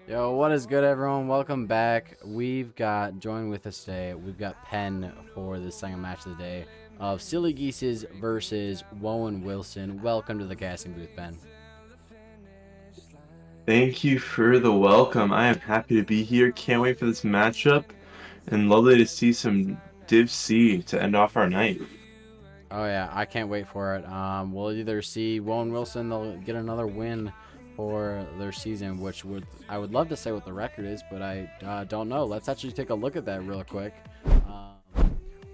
Yo, what is good, everyone? Welcome back. We've got, joined with us today, we've got Penn for the second match of the day of Silly Geeses versus Wowen Wilson. Welcome to the casting booth, Penn. Thank you for the welcome. I am happy to be here. Can't wait for this matchup, and lovely to see some Div C to end off our night. Oh yeah, I can't wait for it. We'll either see Wowen Wilson, they'll get another win for their season, which I would love to say what the record is, but I don't know. Let's actually take a look at that real quick.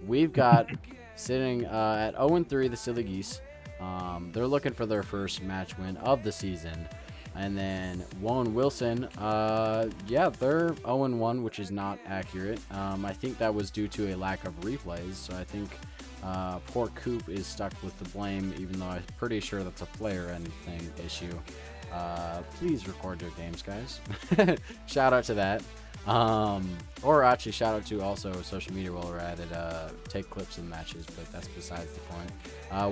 We've got sitting at 0-3 the Silly Geese. They're looking for their first match win of the season. And then Wowen Wilson, yeah, they're 0-1, which is not accurate. I think that was due to a lack of replays. So I think poor Coop is stuck with the blame, even though I'm pretty sure that's a player end thing issue. Please record your games, guys. Shout out to that. Or actually shout out to also social media while we're at it. Take clips of the matches, but that's besides the point.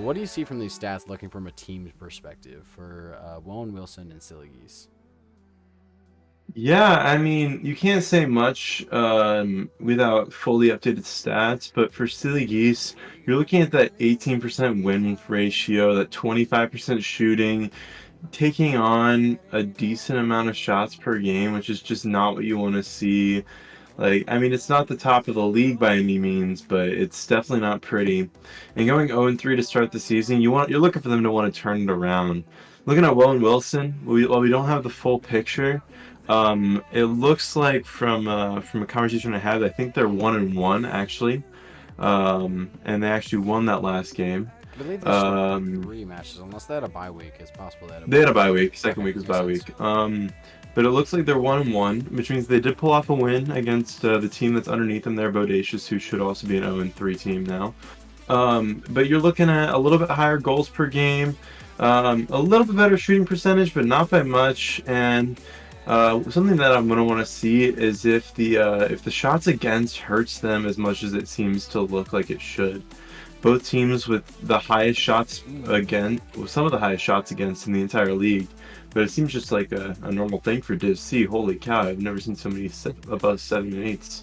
What do you see from these stats looking from a team's perspective for Wowen Wilson and Silly Geese? Yeah, I mean, you can't say much without fully updated stats, but for Silly Geese, you're looking at that 18% win ratio, that 25% shooting, taking on a decent amount of shots per game, which is just not what you want to see. Like, I mean, it's not the top of the league by any means, but it's definitely not pretty. And going 0-3 to start the season, you're looking for them to want to turn it around. Looking at Wowen Wilson, while we don't have the full picture, it looks like from a conversation I had, I think they're 1-1 actually, and they actually won that last game. I believe they still have 3 matches, unless they had a bye week. It's possible They had a bye week. Second Okay, week was makes bye sense. week. But it looks like they're 1-1, which means they did pull off a win against the team that's underneath them. They're Bodacious, who should also be an 0-3 team now. But you're looking at a little bit higher goals per game, a little bit better shooting percentage, but not by much. And something that I'm gonna want to see is if the shots against hurts them as much as it seems to look like it should. Both teams with the highest shots some of the highest shots against in the entire league. But it seems just like a normal thing for Div C. Holy cow, I've never seen so many above 7 and 8s.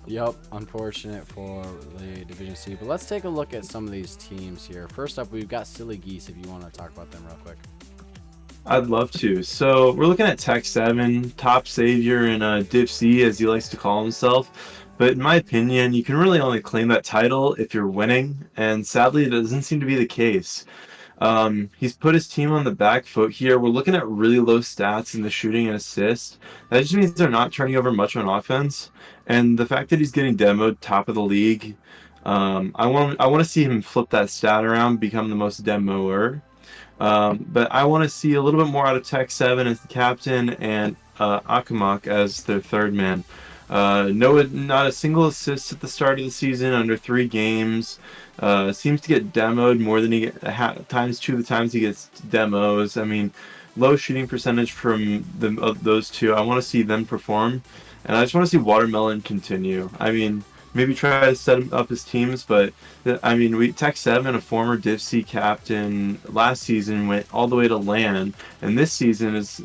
Yep, unfortunate for the Division C. But let's take a look at some of these teams here. First up, we've got Silly Geese, if you want to talk about them real quick. I'd love to. So we're looking at Tech 7, top savior in Div C, as he likes to call himself. But in my opinion, you can really only claim that title if you're winning, and sadly, it doesn't seem to be the case. He's put his team on the back foot here. We're looking at really low stats in the shooting and assist. That just means they're not turning over much on offense. And the fact that he's getting demoed top of the league, I want to see him flip that stat around, become the most demoer. But I want to see a little bit more out of Tech 7 as the captain and Akamak as their third man. No, not a single assist at the start of the season under 3 games. Seems to get demoed more than he times 2 the times he gets demos. I mean, low shooting percentage from those two. I want to see them perform, and I just want to see Watermelon continue. I mean, maybe try to set up his teams, but I mean, Tech 7, a former Div C captain, last season went all the way to LAN, and this season is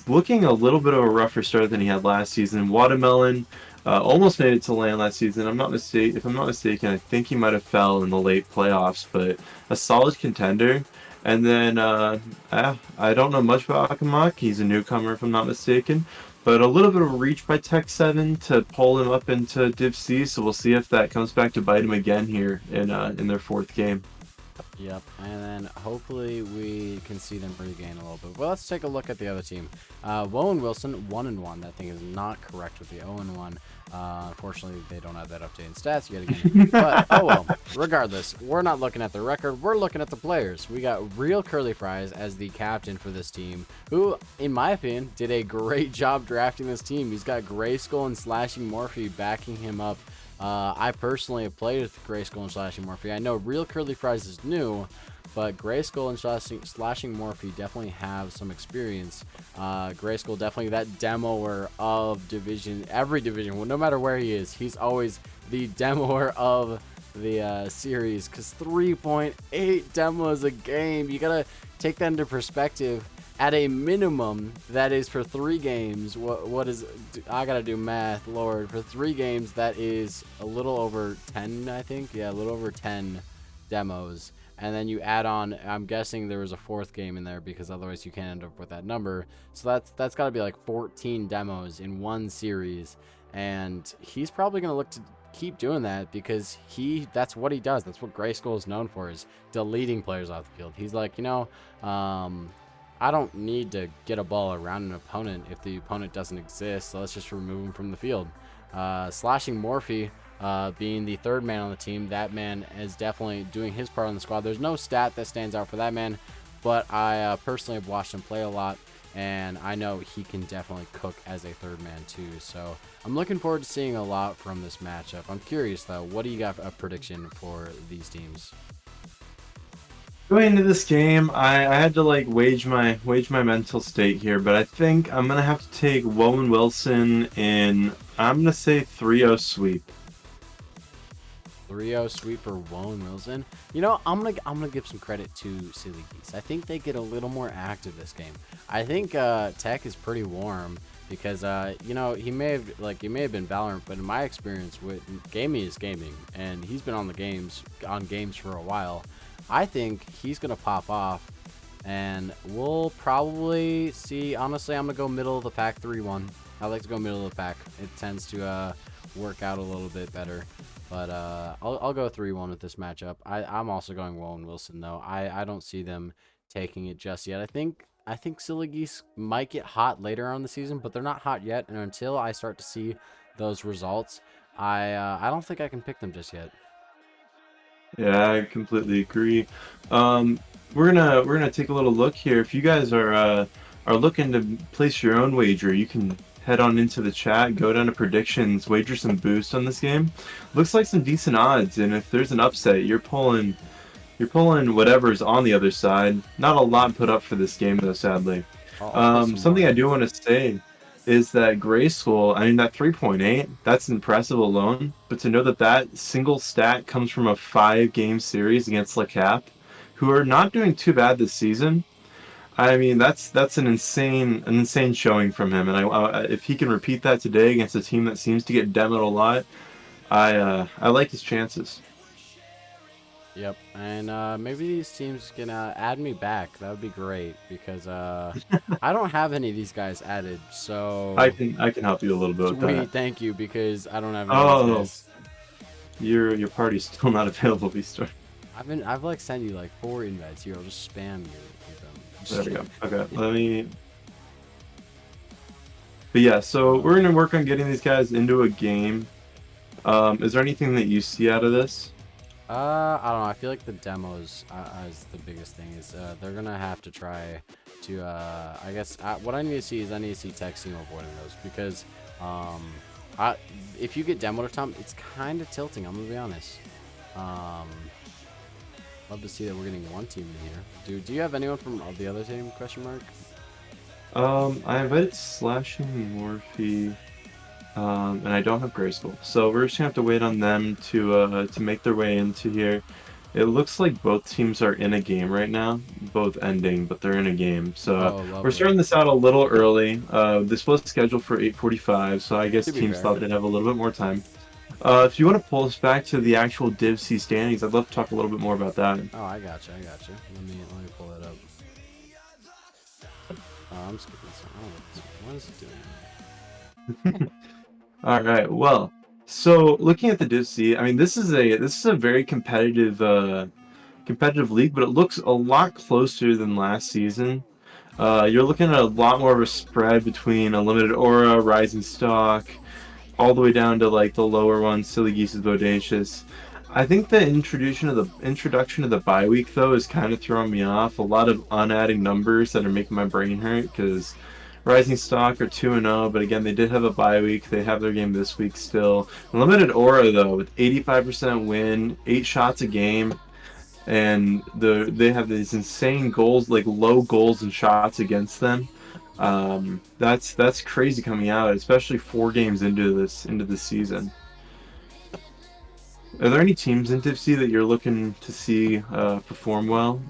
looking a little bit of a rougher start than he had last season. Watermelon almost made it to LAN last season. If I'm not mistaken, I think he might have fell in the late playoffs, but a solid contender. And then I don't know much about Akamak. He's a newcomer, if I'm not mistaken. But a little bit of reach by Tech 7 to pull him up into Div C, so we'll see if that comes back to bite him again here in their 4th game. Yep, and then hopefully we can see them regain a little bit. Well, let's take a look at the other team. Wowen Wilson, 1-1. That thing is not correct with the 0-1. Unfortunately, they don't have that updated stats yet again. But, oh well. Regardless, we're not looking at the record. We're looking at the players. We got Real Curly Fries as the captain for this team, who, in my opinion, did a great job drafting this team. He's got Grayskull and Slashing Morphe backing him up. I personally have played with Grayskull and Slashing Morphe. I know Real Curly Fries is new, but Grayskull and Slashing Morphe definitely have some experience. Grayskull definitely that demoer of division, every division, well, no matter where he is, he's always the demoer of the series, because 3.8 demos a game, you gotta take that into perspective. At a minimum, that is for 3 games. What is, I gotta do math, Lord. For 3 games, that is a little over 10, I think. Yeah, a little over 10 demos. And then you add on, I'm guessing there was a 4th game in there, because otherwise you can't end up with that number. So that's gotta be like 14 demos in one series. And he's probably gonna look to keep doing that, because that's what he does. That's what Grayskull is known for, is deleting players off the field. He's like, I don't need to get a ball around an opponent if the opponent doesn't exist, so let's just remove him from the field. Slashing Morphe, being the 3rd man on the team, that man is definitely doing his part on the squad. There's no stat that stands out for that man, but I personally have watched him play a lot, and I know he can definitely cook as a 3rd man too. So I'm looking forward to seeing a lot from this matchup. I'm curious though, what do you got a prediction for these teams? Going into this game, I had to like wage my mental state here, but I think I'm gonna have to take Wowen Wilson in. I'm gonna say 3-0 sweep. 3-0 sweep for Wowen Wilson. I'm gonna give some credit to Silly Geese. I think they get a little more active this game. I think Tech is pretty warm, because he may have been Valorant, but in my experience with gaming is gaming, and he's been on games for a while. I think he's gonna pop off, and we'll probably see. Honestly, I'm gonna go middle of the pack 3-1. I like to go middle of the pack. It tends to work out a little bit better. But I'll go 3-1 with this matchup. I'm also going Wowen Wilson though. I don't see them taking it just yet. I think Silly Geese might get hot later on the season, but they're not hot yet. And until I start to see those results, I don't think I can pick them just yet. Yeah, I completely agree. We're gonna take a little look here. If you guys are looking to place your own wager, you can head on into the chat, go down to predictions, wager some boost on this game. Looks like some decent odds, and if there's an upset, you're pulling whatever's on the other side. Not a lot put up for this game though, sadly. Something I do want to say is that Grayskull, I mean, that 3.8, that's impressive alone, but to know that that single stat comes from a 5-game series against Le Cap, who are not doing too bad this season, I mean, that's an insane showing from him, and if he can repeat that today against a team that seems to get demoed a lot, I like his chances. Yep, and maybe these teams can add me back. That would be great, because I don't have any of these guys added. So I can help you a little bit with that. Thank you, because I don't have any of these guys. Your party's still not available, V-Star. I've like sent you like 4 invites here. I'll just spam you with them. There we go. Okay, But yeah, so we're gonna work on getting these guys into a game. Is there anything that you see out of this? I don't know. I feel like the demos is the biggest thing. Is they're gonna have to try to. I guess what I need to see is texting avoiding those, because if you get demoed a ton, it's kind of tilting. I'm gonna be honest. Love to see that we're getting one team in here. Do you have anyone from the other team? Question mark. I invited Slashing Morphe. And I don't have Grayskull, so we're just gonna have to wait on them to make their way into here. It looks like both teams are in a game right now, both ending, but they're in a game. So we're starting this out a little early. This was scheduled for 8:45, so I guess teams thought they'd have a little bit more time. If you want to pull us back to the actual Div C standings, I'd love to talk a little bit more about that. Oh, I gotcha. Let me pull it up. Oh, I'm skipping this one. I don't know what is it doing? All right. Well, so looking at the Div C, I mean, this is a very competitive league, but it looks a lot closer than last season. You're looking at a lot more of a spread between Unlimited Aura, Rising Stock, all the way down to like the lower ones, Silly Geeses, Bodacious. I think the introduction of the bye week though is kind of throwing me off. A lot of unadding numbers that are making my brain hurt, because Rising Stock are 2-0, but again, they did have a bye week. They have their game this week still. Limited Aura, though, with 85% win, 8 shots a game. and they have these insane goals, like low goals and shots against them. That's crazy coming out, especially 4 games into this season. Are there any teams in Div C that you're looking to see perform well?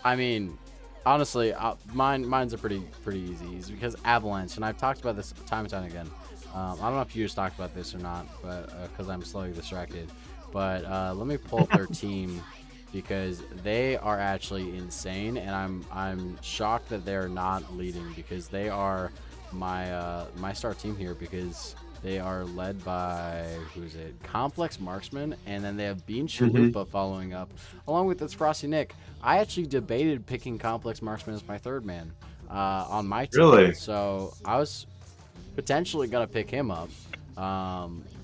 I mean, honestly, mine's a pretty easy. It's because Avalanche, and I've talked about this time and time again. I don't know if you just talked about this or not, but because I'm slowly distracted. But let me pull up their team because they are actually insane, and I'm shocked that they're not leading because they are my star team here because they are led by who's it? Complex Marksman, and then they have Bean Hmm. Chalupa following up, along with this Frosty Nick. I actually debated picking Complex Marksman as my third man on my team, Really? so I was potentially gonna pick him up.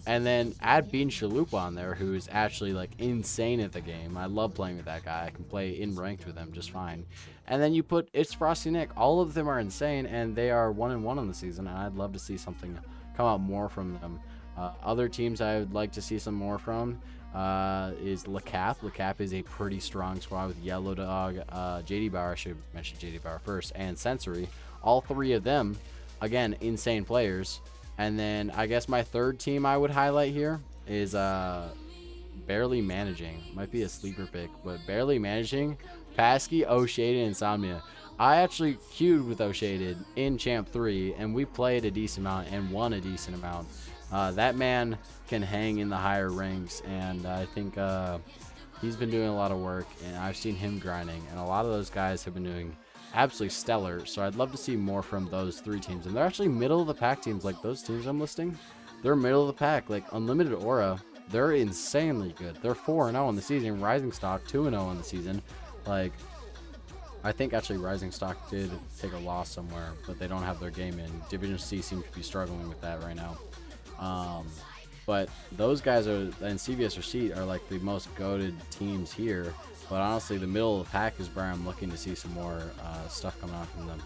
And then add Bean Chalupa on there, who's actually like insane at the game. I love playing with that guy. I can play in ranked with him just fine. And then you put it's Frosty Nick. All of them are insane, and they are 1-1 on the season. And I'd love to see something come out more from them. Other teams I would like to see some more from is LeCap. LeCap is a pretty strong squad with Yellow Dog, JD Bauer. I should mention JD Bauer first, and Sensory. All three of them, again, insane players. And then I guess my third team I would highlight here is Barely Managing. Might be a sleeper pick, but Barely Managing, Pasky, O'Shaded, Insomnia. I actually queued with O'Shaded in Champ 3, and we played a decent amount and won a decent amount. That man can hang in the higher ranks, and I think he's been doing a lot of work, and I've seen him grinding, and a lot of those guys have been doing absolutely stellar. So I'd love to see more from those 3 teams, and they're actually middle of the pack teams. Like those teams I'm listing, they're middle of the pack. Like Unlimited Aura, they're insanely good. They're 4-0 on the season. Rising Stock 2-0 on the season. Like I think actually Rising Stock did take a loss somewhere, but they don't have their game in. Division C seems to be struggling with that right now. Um, but those guys are, and CVS or C are like the most goated teams here. But honestly, the middle of the pack is where I'm looking to see some more stuff coming out from them.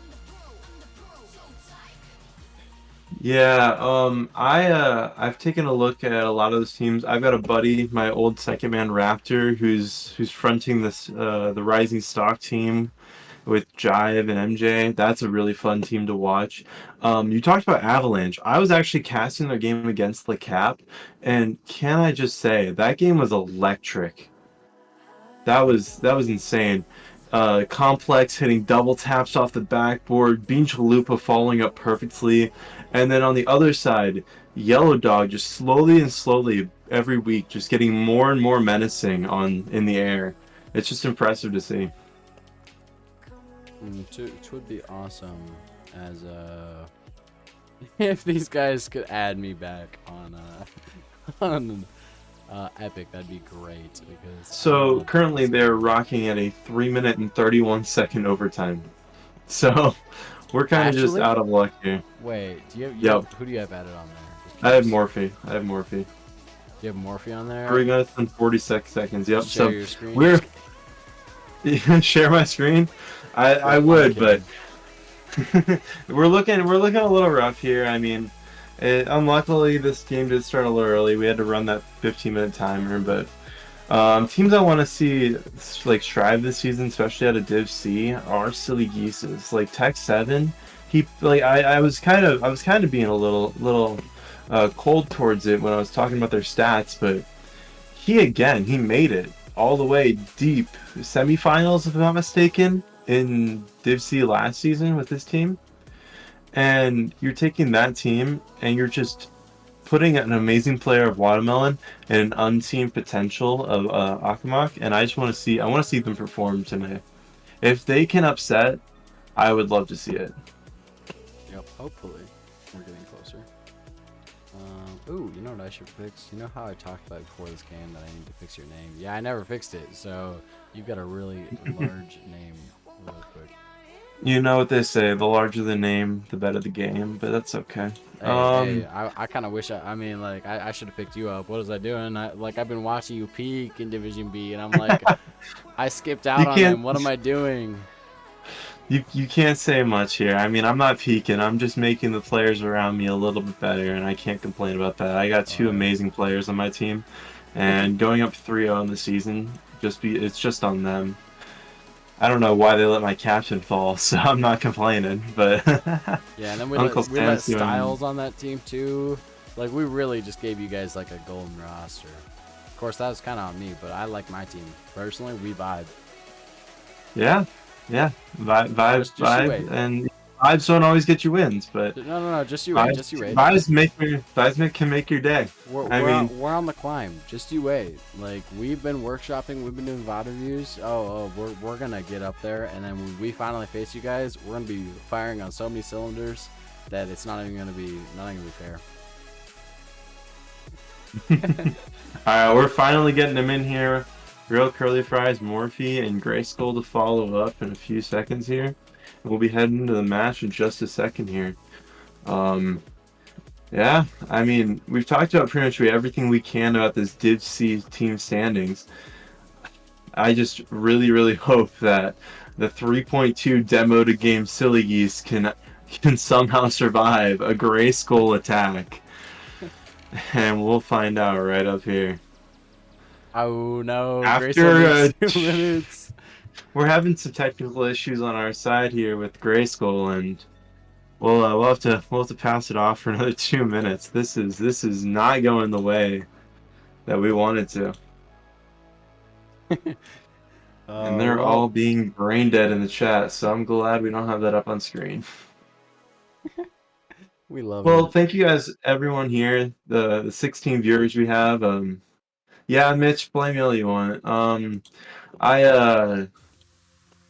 Yeah, I've taken a look at a lot of those teams. I've got a buddy, my old second man Raptor, who's fronting this the Rising Stock team with Jive and MJ. That's a really fun team to watch. You talked about Avalanche. I was actually casting their game against the Cap, and can I just say that game was electric. That was insane. Complex hitting double taps off the backboard, Bean Chalupa following up perfectly, and then on the other side, Yellow Dog just slowly and slowly every week just getting more and more menacing on in the air. It's just impressive to see. It would be awesome as if these guys could add me back on on Epic. That'd be great because I So love playing currently this game. they're rocking at a 3 minute and 31 second overtime. So we're kind of just Actually, out of luck here. wait. Do you have Yep. who do you have added on there? Just I have curious. Morphe. I have Morphe. Do you have Morphe on there? 3 minutes and 46 seconds. Yep. Share So your screen. we're share my screen. I I'm would, but kidding. we're looking a little rough here. I mean, unluckily this game did start a little early. We had to run that 15-minute timer, but teams I want to see like strive this season, especially out of Div C, are silly Geeses. Like Tech 7, he like I was kind of being a little cold towards it when I was talking about their stats, but he made it all the way deep semifinals, if I'm not mistaken, in Div C last season with his team. And you're taking that team and you're just putting an amazing player of Watermelon and an unseen potential of Akamak, and I want to see them perform tonight. If they can upset, I would love to see it. Yep. Hopefully, we're getting closer. Ooh, you know what I should fix? You know how I talked about before this game that I need to fix your name? Yeah, I never fixed it, so you've got a really large name real quick. You know what they say, the larger the name, the better the game, but that's okay. Hey, I kind of wish I mean, like, I should have picked you up. What was I doing? I've been watching you peak in Division B, and I'm like, I skipped out you on can't him. What am I doing? you can't say much here. I mean, I'm not peeking. I'm just making the players around me a little bit better, and I can't complain about that. I got two Uh, amazing players on my team, and going up 3-0 in the season, it's just on them. I don't know why they let my captain fall, so I'm not complaining. But Yeah, and then we Uncle let Sam's doing. Styles on that team too. Like we really just gave you guys like a golden roster. Of course, that was kind of on me, but I like my team personally. We vibe. Yeah, yeah. Just you wait. Vibe, and vibes don't always get you wins, but No. Just you wait. vibes, Just you wait. can make your day. We're I we're mean, on, we're on the climb. Just you wait. Like we've been workshopping. We've been doing VOD reviews. We're gonna get up there, and then when we finally face you guys, we're gonna be firing on so many cylinders that it's not even gonna be fair. all right, we're finally getting them in here. Real Curly Fries, Morphe, and Grayskull to follow up in a few seconds here. And we'll be heading into the match in just a second here. Um, yeah, I mean, we've talked about pretty much everything we can about this Div C team standings. I just really, really hope that the 3.2 demo to game Silly Geese can somehow survive a Grayskull attack. And we'll find out right up here. Oh no, Grayson After needs 2 minutes. we're having some technical issues on our side here with Grayskull, and we'll have to pass it off for another 2 minutes. This is not going the way that we wanted to, and they're all Well, being brain dead in the chat. So I'm glad we don't have that up on screen. we love Well, it. thank you guys, everyone here, the 16 viewers we have. Yeah, Mitch, blame me all you want. I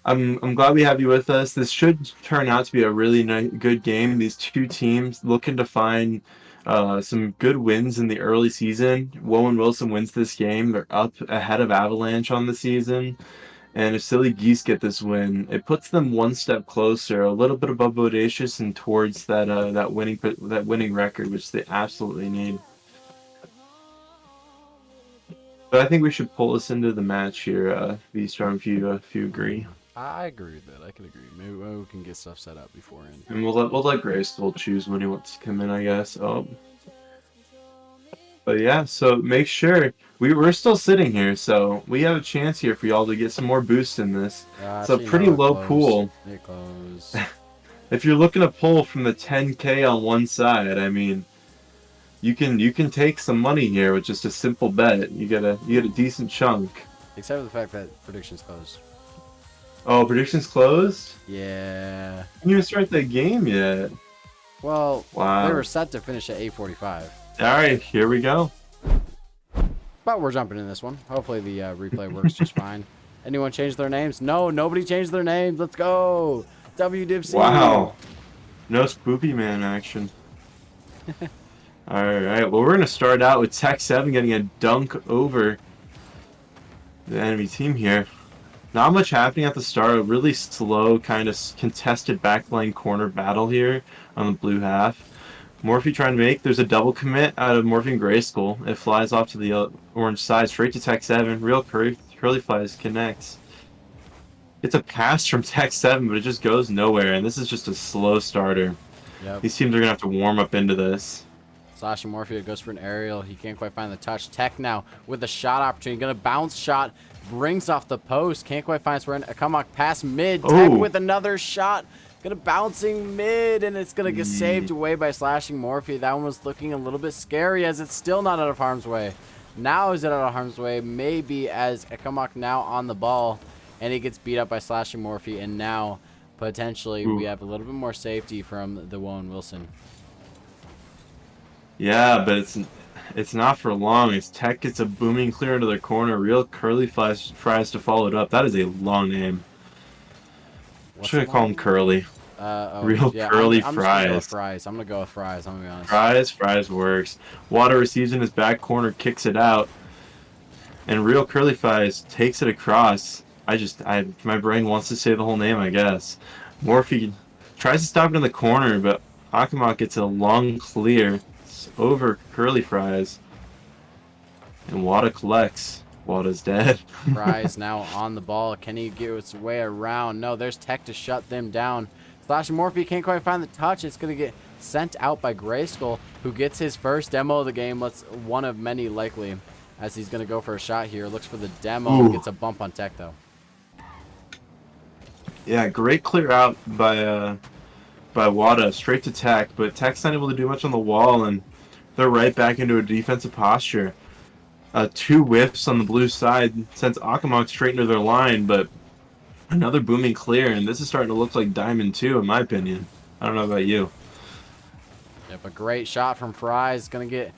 I'm glad we have you with us. This should turn out to be a really good game. These two teams looking to find some good wins in the early season. Wowen Wilson wins this game. They're up ahead of Avalanche on the season. And if Silly Geese get this win, it puts them one step closer, a little bit above Bodacious and towards that winning record, which they absolutely need. But I think we should pull us into the match here, V-Storm, if you agree. I agree with that. I can agree. Maybe we can get stuff set up beforehand. And we'll let Grayskull choose when he wants to come in, I guess. But yeah, so make sure we're still sitting here, so we have a chance here for y'all to get some more boost in this. It's a Actually, pretty no, it low closed. pool. It closed. If you're looking to pull from the 10K on one side, I mean, you can take some money here with just a simple bet. You get a decent chunk. Except for the fact that predictions closed. Oh, predictions closed? Yeah. Didn't even start the game yet. Well, Wow. they were set to finish at 8:45. All right, here we go. But we're jumping in this one. Hopefully the replay works just fine. Anyone change their names? No, nobody changed their names. Let's go. WDC. Wow. No Spoopy Man action. All right, well, we're going to start out with Tech 7 getting a dunk over the enemy team here. Not much happening at the start. A really slow, kind of contested backline corner battle here on the blue half. Morphe trying to make. There's a double commit out of Morphe and Grayskull. It flies off to the orange side, straight to Tech 7. Real Curly Flies connects. It's a pass from Tech 7, but it just goes nowhere, and this is just a slow starter. Yep. These teams are going to have to warm up into this. Slash and Morphe goes for an aerial. He can't quite find the touch. Tech now with a shot opportunity. Gonna bounce shot. Brings off the post. Can't quite find where a come on past mid. Tech with another shot. Gonna bouncing mid, and it's gonna get saved away by slashing Morphe. That one was looking a little bit scary as it's still not out of harm's way. Now is it out of harm's way? Maybe as Akamak now on the ball, and he gets beat up by slashing Morphe, and now potentially we have a little bit more safety from the Wowen Wilson. Yeah, but it's not for long. As Tech gets a booming clear into their corner, Real Curly Fries to follow it up. That is a long name. Should I call him Curly? Real Curly Fries. I'm gonna go with Fries. I'm gonna be honest. Fries works. Water receives in his back corner, kicks it out, and Real Curly Fries takes it across. My brain wants to say the whole name, I guess. Morphe tries to stop it in the corner, but Akamak gets a long clear. It's over Curly Fries, and Wada collects. Wada's dead. Fries now on the ball. Can he get his way around? No, there's Tech to shut them down. Slash and Morphe can't quite find the touch. It's going to get sent out by Grayskull, who gets his first demo of the game. One of many likely. as he's going to go for a shot here. Looks for the demo. Ooh. Gets a bump on tech, though. Yeah, great clear out by Wada, straight to Tech, but Tech's not able to do much on the wall, and they're right back into a defensive posture. Two whiffs on the blue side sends Akamok straight into their line, but another booming clear, and this is starting to look like Diamond 2, in my opinion. I don't know about you. Yep, a great shot from Fries. Going to get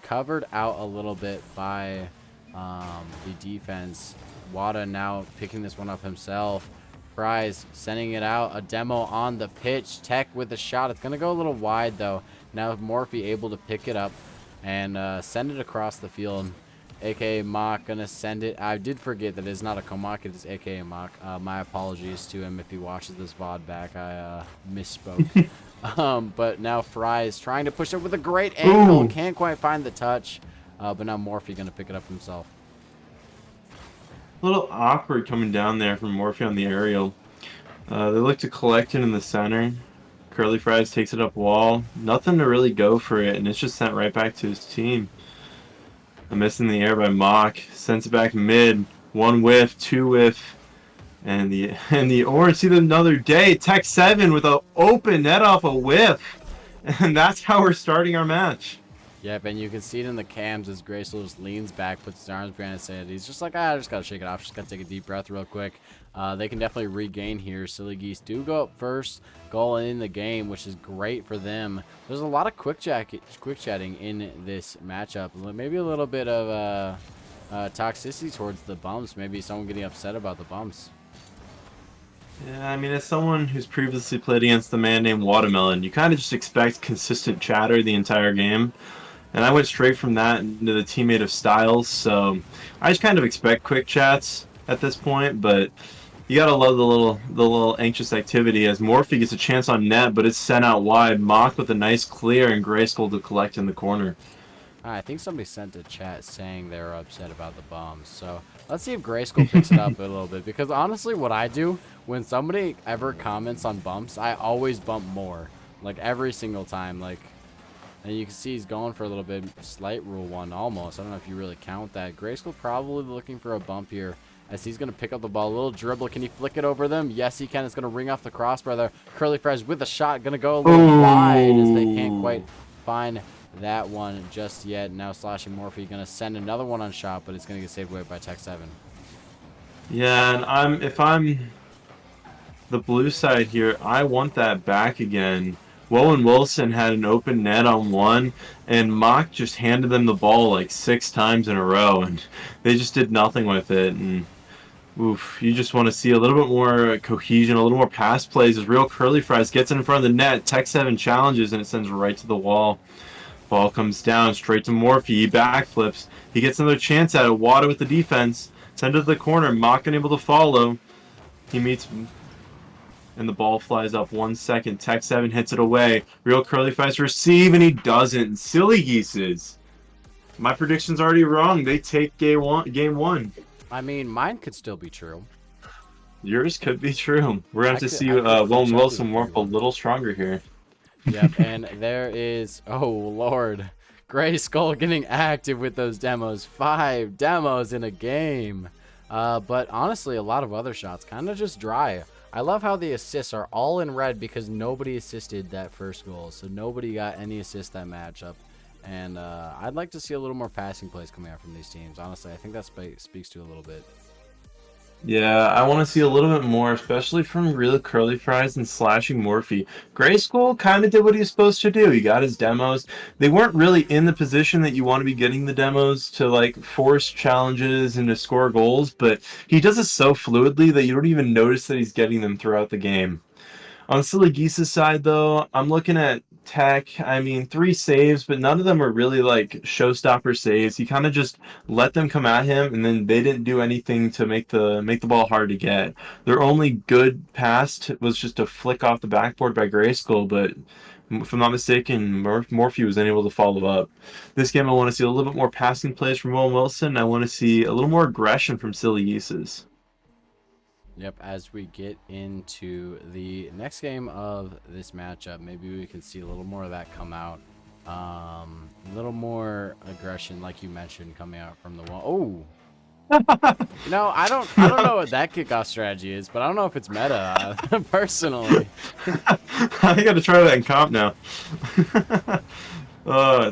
covered out a little bit by the defense. Wada now picking this one up himself. Fries sending it out. A demo on the pitch. Tech with the shot. It's going to go a little wide, though. Now Morphe able to pick it up and send it across the field. AKA Mock going to send it. I did forget that it's not a Comock. It is AKA Mock. My apologies to him if he watches this VOD back. I misspoke. But now Fries trying to push it with a great angle. Ooh. Can't quite find the touch. But now Morphe going to pick it up himself. A little awkward coming down there from Morphe on the aerial. They look to collect it in the center. Curly Fries takes it up wall. Nothing to really go for it, and it's just sent right back to his team. A miss in the air by Mock. Sends it back mid. One whiff, two whiff. And the Orange see them another day. Tech 7 with an open net off a whiff. And that's how we're starting our match. Yep, and you can see it in the cams as Graceful just leans back, puts his arms behind his head. He's just like, I just got to shake it off. Just got to take a deep breath real quick. They can definitely regain here. Silly Geese do go up first goal in the game, which is great for them. There's a lot of quick chatting in this matchup. Maybe a little bit of toxicity towards the bumps. Maybe someone getting upset about the bumps. Yeah, I mean, as someone who's previously played against the man named Watermelon, you kind of just expect consistent chatter the entire game. And I went straight from that into the teammate of Styles, so I just kind of expect quick chats at this point, but you gotta love the little anxious activity as Morphe gets a chance on net, but it's sent out wide. Mock with a nice clear and Grayskull to collect in the corner. I think somebody sent a chat saying they were upset about the bombs. So let's see if Grayskull picks it up a little bit. Because honestly, what I do when somebody ever comments on bumps, I always bump more. Like every single time. Like, and you can see he's going for a little bit. Slight rule 1 almost. I don't know if you really count that. Grayskull probably looking for a bump here. As he's going to pick up the ball. A little dribble. Can he flick it over them? Yes, he can. It's going to ring off the crossbar there. Curly Fries with a shot. Going to go a little wide as they can't quite find that one just yet. Now Slashing Morphe going to send another one on shot, but it's going to get saved away by Tech 7. Yeah, and if I'm the blue side here, I want that back again. Wowen Wilson had an open net on one, and Mock just handed them the ball like 6 times in a row, and they just did nothing with it. And oof, you just want to see a little bit more cohesion, a little more pass plays as Real Curly Fries gets in front of the net. Tech 7 challenges, and it sends right to the wall. Ball comes down straight to Morphe. He backflips. He gets another chance at it. Wada with the defense. Send it to the corner. Mock unable to follow. He meets, and the ball flies up 1 second. Tech 7 hits it away. Real Curly Fries receive, and he doesn't. Silly Geeses. My prediction's already wrong. They take game one. I mean, mine could still be true. Yours could be true. We're going to have to see Wowen Wilson warp a little stronger here. Yep, and there is, oh Lord, Grayskull getting active with those demos. 5 demos in a game. But honestly, a lot of other shots kind of just dry. I love how the assists are all in red because nobody assisted that first goal. So nobody got any assists that matchup. And I'd like to see a little more passing plays coming out from these teams. Honestly, I think that speaks to a little bit. Yeah, I want to see a little bit more, especially from Real Curly Fries and Slashing Morphe. Grayskull kind of did what he was supposed to do. He got his demos. They weren't really in the position that you want to be getting the demos to like force challenges and to score goals, but he does it so fluidly that you don't even notice that he's getting them throughout the game. On Silly Geese's side, though, I'm looking at Tech. I mean, 3 saves, but none of them are really like showstopper saves. He kind of just let them come at him, and then they didn't do anything to make the ball hard to get. Their only good pass was just a flick off the backboard by Grayskull, but if I'm not mistaken, Morphe was unable to follow up. This game, I want to see a little bit more passing plays from Wowen Wilson. I want to see a little more aggression from Silly Geeses. Yep, as we get into the next game of this matchup, maybe we can see a little more of that come out. A little more aggression, like you mentioned, coming out from the wall. Oh, I don't know what that kickoff strategy is, but I don't know if it's meta, personally. I gotta try that in comp now.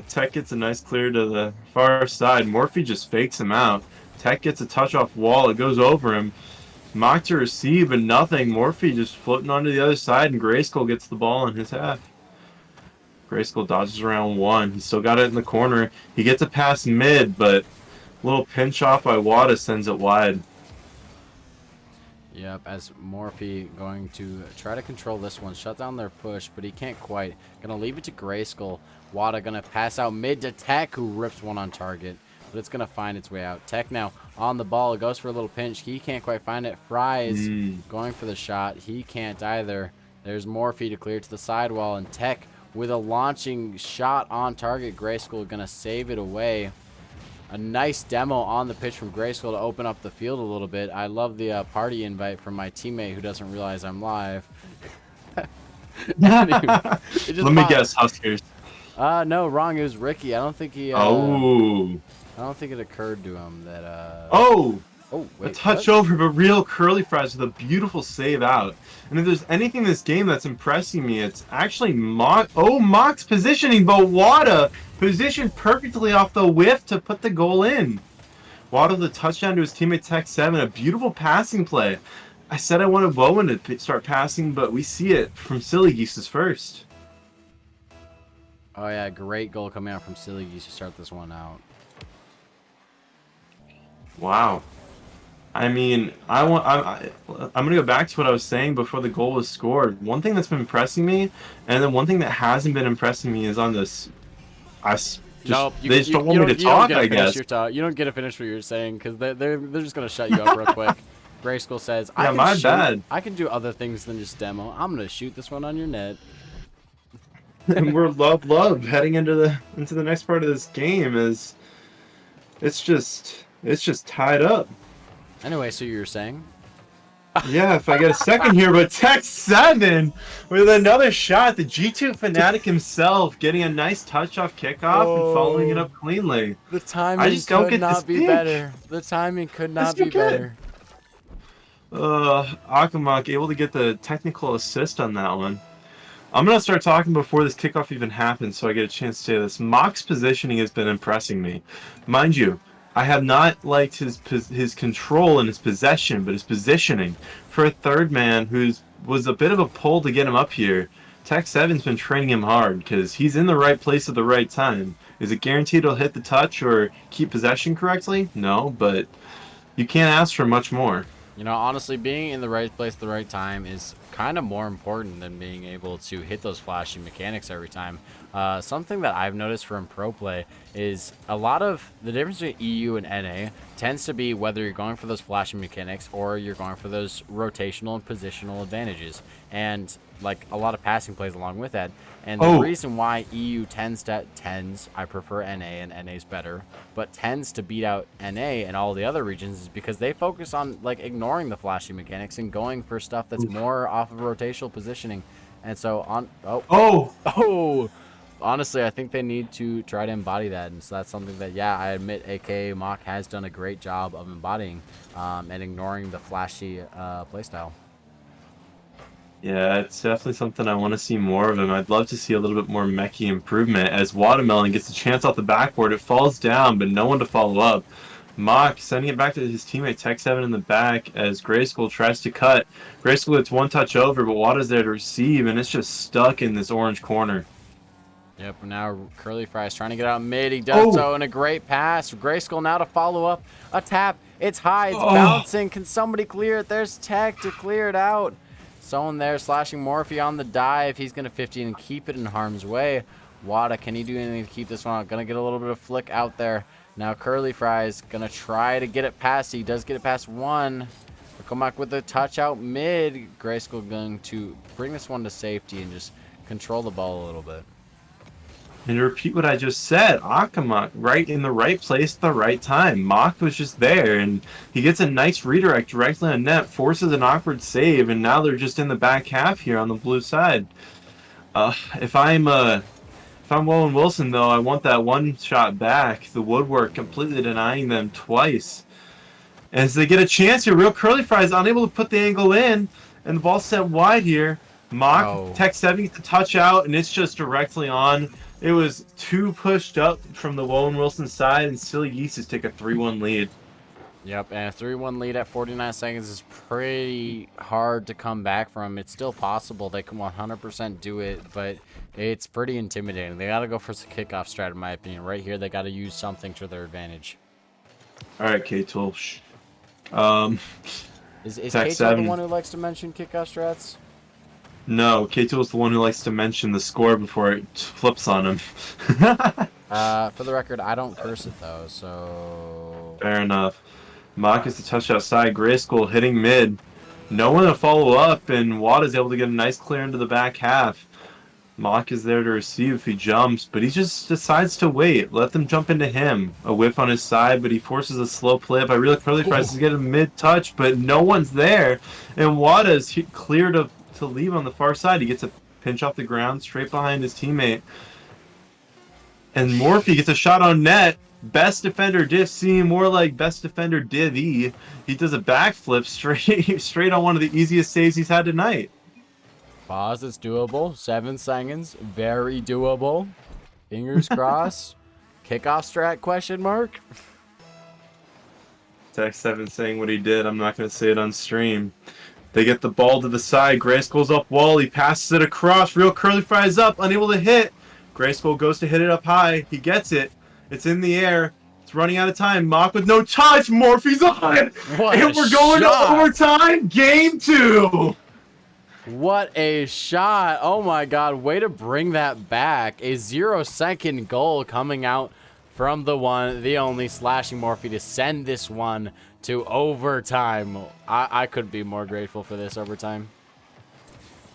Tech gets a nice clear to the far side. Morphe just fakes him out. Tech gets a touch off wall. It goes over him. Mock to receive, but nothing. Morphe just floating onto the other side, and Grayskull gets the ball in his half. Grayskull dodges around one. He's still got it in the corner. He gets a pass mid, but a little pinch off by Wada sends it wide. Yep, as Morphe going to try to control this one, shut down their push, but he can't quite. Gonna leave it to Grayskull. Wada gonna pass out mid to Tech, who rips one on target, but it's gonna find its way out. Tech now on the ball. It goes for a little pinch. He can't quite find it. Fries going for the shot. He can't either. There's Morphe to clear to the sidewall, and Tech with a launching shot on target. Grayskull gonna save it away. A nice demo on the pitch from Grayskull to open up the field a little bit. I love the party invite from my teammate who doesn't realize I'm live. Let me guess, Huskers. No, wrong. It was Ricky. I don't think he. I don't think it occurred to him that. Oh, wait, a touch over, but real Curly Fries with a beautiful save out. And if there's anything in this game that's impressing me, it's actually Mock. Oh, Mock's positioning, but Wada positioned perfectly off the whiff to put the goal in. Wada the touchdown to his teammate Tech 7. A beautiful passing play. I said I wanted Wowen to start passing, but we see it from Silly Geeses first. Oh yeah, great goal coming out from Silly Geese to start this one out. Wow. I mean, I'm going to go back to what I was saying before the goal was scored. One thing that's been impressing me, and then one thing that hasn't been impressing me is on this. Nope, they just don't want me to talk, I guess. You don't get to finish what you're saying because they're just going to shut you up real quick. Grayskull says, yeah, my bad. I can do other things than just demo. I'm going to shoot this one on your net. And we're love heading into the next part of this game is it's just tied up. Anyway, so you were saying? Yeah, if I get a second here, but Tech 7 with another shot. The G2 fanatic himself getting a nice touch off kickoff and following it up cleanly. The timing could not be better. The timing could not be better. Akamak able to get the technical assist on that one. I'm going to start talking before this kickoff even happens so I get a chance to say this. Mock's positioning has been impressing me. Mind you, I have not liked his control and his possession, but his positioning. For a third man was a bit of a pull to get him up here, Tech 7's been training him hard because he's in the right place at the right time. Is it guaranteed he'll hit the touch or keep possession correctly? No, but you can't ask for much more. You know, honestly, being in the right place at the right time is kind of more important than being able to hit those flashy mechanics every time. Something that I've noticed from pro play is a lot of the difference between EU and NA tends to be whether you're going for those flashy mechanics or you're going for those rotational and positional advantages, and like a lot of passing plays along with that. And the reason why EU I prefer NA and NA's better, but tends to beat out NA and all the other regions is because they focus on like ignoring the flashy mechanics and going for stuff that's more off of rotational positioning. And so honestly, I think they need to try to embody that, and so that's something that, yeah, I admit aka Mock has done a great job of embodying and ignoring the flashy playstyle. Yeah, it's definitely something I want to see more of him. I'd love to see a little bit more mechy improvement. As Watermelon gets a chance off the backboard, it falls down, but no one to follow up. Mock sending it back to his teammate Tech 7 in the back as Grayskull tries to cut. Grayskull gets one touch over, but Wada's there to receive, and it's just stuck in this orange corner. Yep, now Curly Fries trying to get out mid. He does so in a great pass. Grayskull now to follow up. A tap. It's high. It's bouncing. Can somebody clear it? There's Tech to clear it out. Someone there slashing Morphe on the dive. He's going to 15 and keep it in harm's way. Wada, can he do anything to keep this one out? Going to get a little bit of flick out there. Now Curly Fries going to try to get it past. He does get it past one. We'll come back with a touch out mid. Grayskull going to bring this one to safety and just control the ball a little bit. And to repeat what I just said, Akamak right in the right place at the right time. Mock was just there, and he gets a nice redirect directly on net, forces an awkward save, and now they're just in the back half here on the blue side. If I'm If I'm Wowen Wilson, though, I want that one shot back. The woodwork completely denying them twice. As they get a chance here, Real Curly Fries unable to put the angle in, and the ball set wide here. Mock, Oh. Tech 7 gets the touch out, and it's just directly on. It was too pushed up from the Wowen Wilson side, and Silly Geeses take a 3-1 lead. Yep, and a 3-1 lead at 49 seconds is pretty hard to come back from. It's still possible they can 100% do it, but it's pretty intimidating. They got to go for the kickoff strat, in my opinion. Right here, they got to use something to their advantage. All right, K-Tool. Is Tech K-Tool the 7. one who likes to mention kickoff strats? No, K-Tool is the one who likes to mention the score before it flips on him. For the record, I don't curse it, though, so... Fair enough. Mock is the touch outside. Grayskull hitting mid. No one to follow up, and Watt is able to get a nice clear into the back half. Mock is there to receive if he jumps, but he just decides to wait. Let them jump into him. A whiff on his side, but he forces a slow play up. I really Curly Fries to get a mid-touch, but no one's there. And Watt is clear to leave on the far side. He gets a pinch off the ground straight behind his teammate. And Morphe gets a shot on net. Best defender Div C, more like best defender Div E. He does a backflip straight on one of the easiest saves he's had tonight. Pause, it's doable. 7 seconds, very doable. Fingers crossed. Kickoff strat, question mark? Tech 7 saying what he did. I'm not going to say it on stream. They get the ball to the side. Grayskull's up wall. He passes it across. Real Curly Fries up, unable to hit. Grayskull goes to hit it up high. He gets it. It's in the air. It's running out of time. Mock with no touch. Morphe's on. And we're going to overtime. Game 2. What a shot. Oh my god. Way to bring that back. A 0-second goal coming out from the one, the only Slashing Morphe to send this one to overtime. I couldn't be more grateful for this overtime.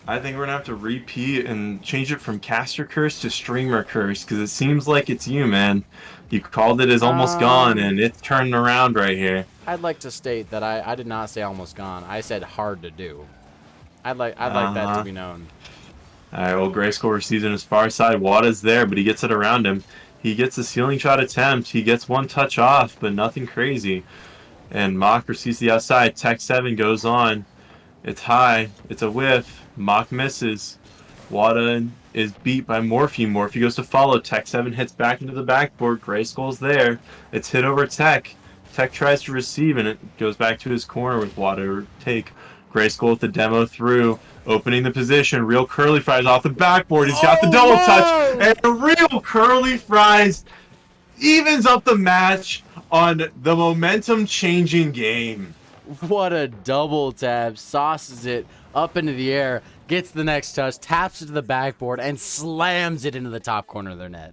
I think we're going to have to repeat and change it from Caster Curse to Streamer Curse, because it seems like it's you, man. You called it as almost gone, and it's turning around right here. I'd like to state that I did not say almost gone. I said hard to do. I'd like that to be known. All right, well, Grayskull receives on his far side. Wada's there, but he gets it around him. He gets a ceiling shot attempt. He gets one touch off, but nothing crazy. And Mock receives the outside. Tech 7 goes on. It's high. It's a whiff. Mock misses. Wada is beat by Morphe. Morphe goes to follow. Tech 7 hits back into the backboard. Grayskull's there. It's hit over Tech. Tech tries to receive, and it goes back to his corner with Wada to take. Grayskull with the demo through. Opening the position. Real Curly Fries off the backboard. He's got the double touch. And Real Curly Fries evens up the match on the momentum-changing game. What a double tap. Sauces it up into the air, gets the next touch, taps it to the backboard, and slams it into the top corner of their net.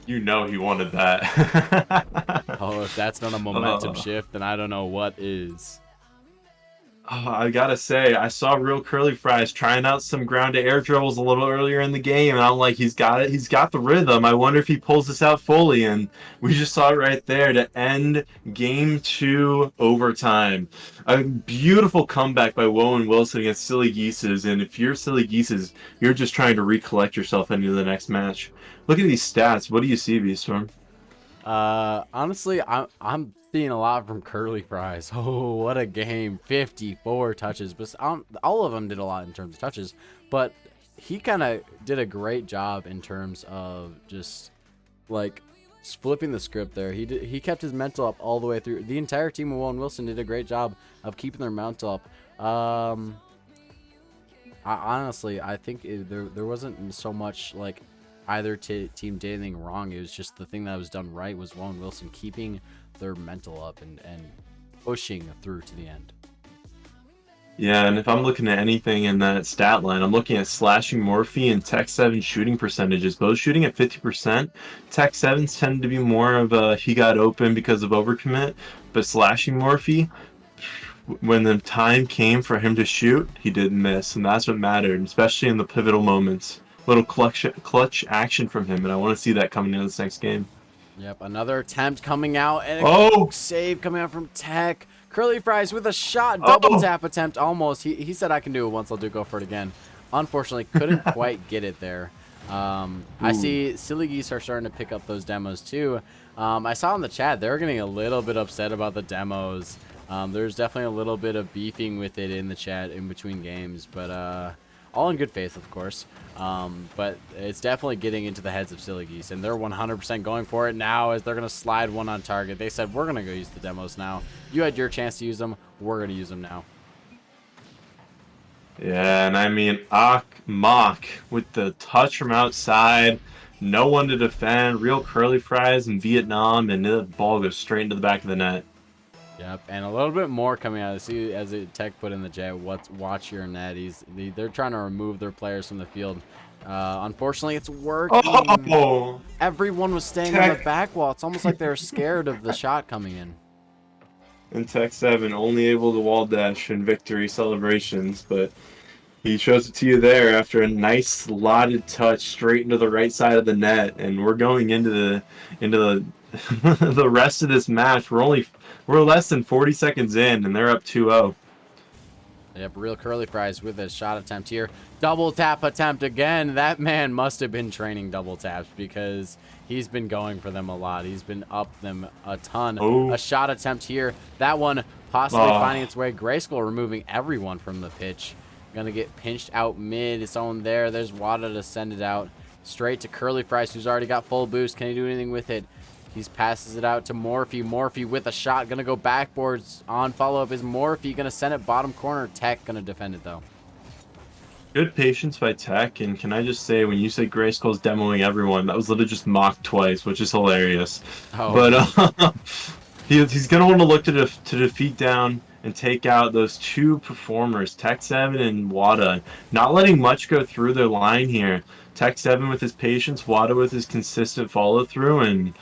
You know he wanted that. Oh, if that's not a momentum shift, then I don't know what is. Oh, I gotta say, I saw Real Curly Fries trying out some ground to air dribbles a little earlier in the game, and I'm like, he's got it. He's got the rhythm. I wonder if he pulls this out fully, and we just saw it right there to end Game 2 overtime. A beautiful comeback by Wowen Wilson against Silly Geeses, and if you're Silly Geeses, you're just trying to recollect yourself into the next match. Look at these stats. What do you see, V-Storm? Honestly, I'm seeing a lot from Curly Fries. Oh, what a game. 54 touches. But all of them did a lot in terms of touches. But he kind of did a great job in terms of just, like, flipping the script there. He kept his mental up all the way through. The entire team of Wowen Wilson did a great job of keeping their mental up. Honestly, I think there wasn't so much, like, either team did anything wrong. It was just the thing that was done right was Wowen Wilson keeping their mental up and pushing through to the end. Yeah, and if I'm looking at anything in that stat line, I'm looking at Slashing Morphe and Tech 7 shooting percentages, both shooting at 50%. Tech 7s tend to be more of a he got open because of overcommit, but Slashing Morphe, when the time came for him to shoot, he didn't miss, and that's what mattered, especially in the pivotal moments. Little clutch action from him, and I want to see that coming into this next game. Yep, another attempt coming out, and a save coming out from Tech. Curly Fries with a shot, double tap attempt almost. He said, I can do it once, I'll go for it again. Unfortunately, couldn't quite get it there. I Ooh. see Silly Geese are starting to pick up those demos too. I saw in the chat they're getting a little bit upset about the demos. There's definitely a little bit of beefing with it in the chat in between games, but all in good faith, of course. But it's definitely getting into the heads of Silly Geese, and they're 100% going for it now as they're going to slide one on target. They said, we're going to go use the demos now. You had your chance to use them. We're going to use them now. Yeah, and I mean, Mock with the touch from outside, no one to defend, real curly fries in Vietnam, and the ball goes straight into the back of the net. Yep, and a little bit more coming out. See, as a tech put in the chat, watch your net. They're trying to remove their players from the field. Unfortunately, it's working. Oh, Everyone was staying on the Tech back wall. It's almost like they're scared of the shot coming in. and Tech 7 only able to wall dash in victory celebrations, but he shows it to you there after a nice slotted touch straight into the right side of the net, and we're going into the the rest of this match. We're less than 40 seconds in, and they're up 2-0. Yep, real curly fries with a shot attempt here. Double tap attempt again. That man must have been training double taps because he's been going for them a lot. He's been up them a ton. Oh, A shot attempt here. That one possibly finding its way. Grayskull removing everyone from the pitch. Gonna get pinched out mid. It's on there. There's Wada to send it out. Straight to Curly Fries, who's already got full boost. Can he do anything with it? He passes it out to Morphe. Morphe with a shot. Going to go backboards on follow-up is Morphe. Going to send it bottom corner. Tech going to defend it, though. good patience by Tech, and can I just say, when you say Grayskull's demoing everyone, that was literally just mocked twice, which is hilarious. Oh. But he's going to want to look to defeat down and take out those two performers, Tech 7 and Wada. Not letting much go through their line here. Tech 7 with his patience, Wada with his consistent follow-through,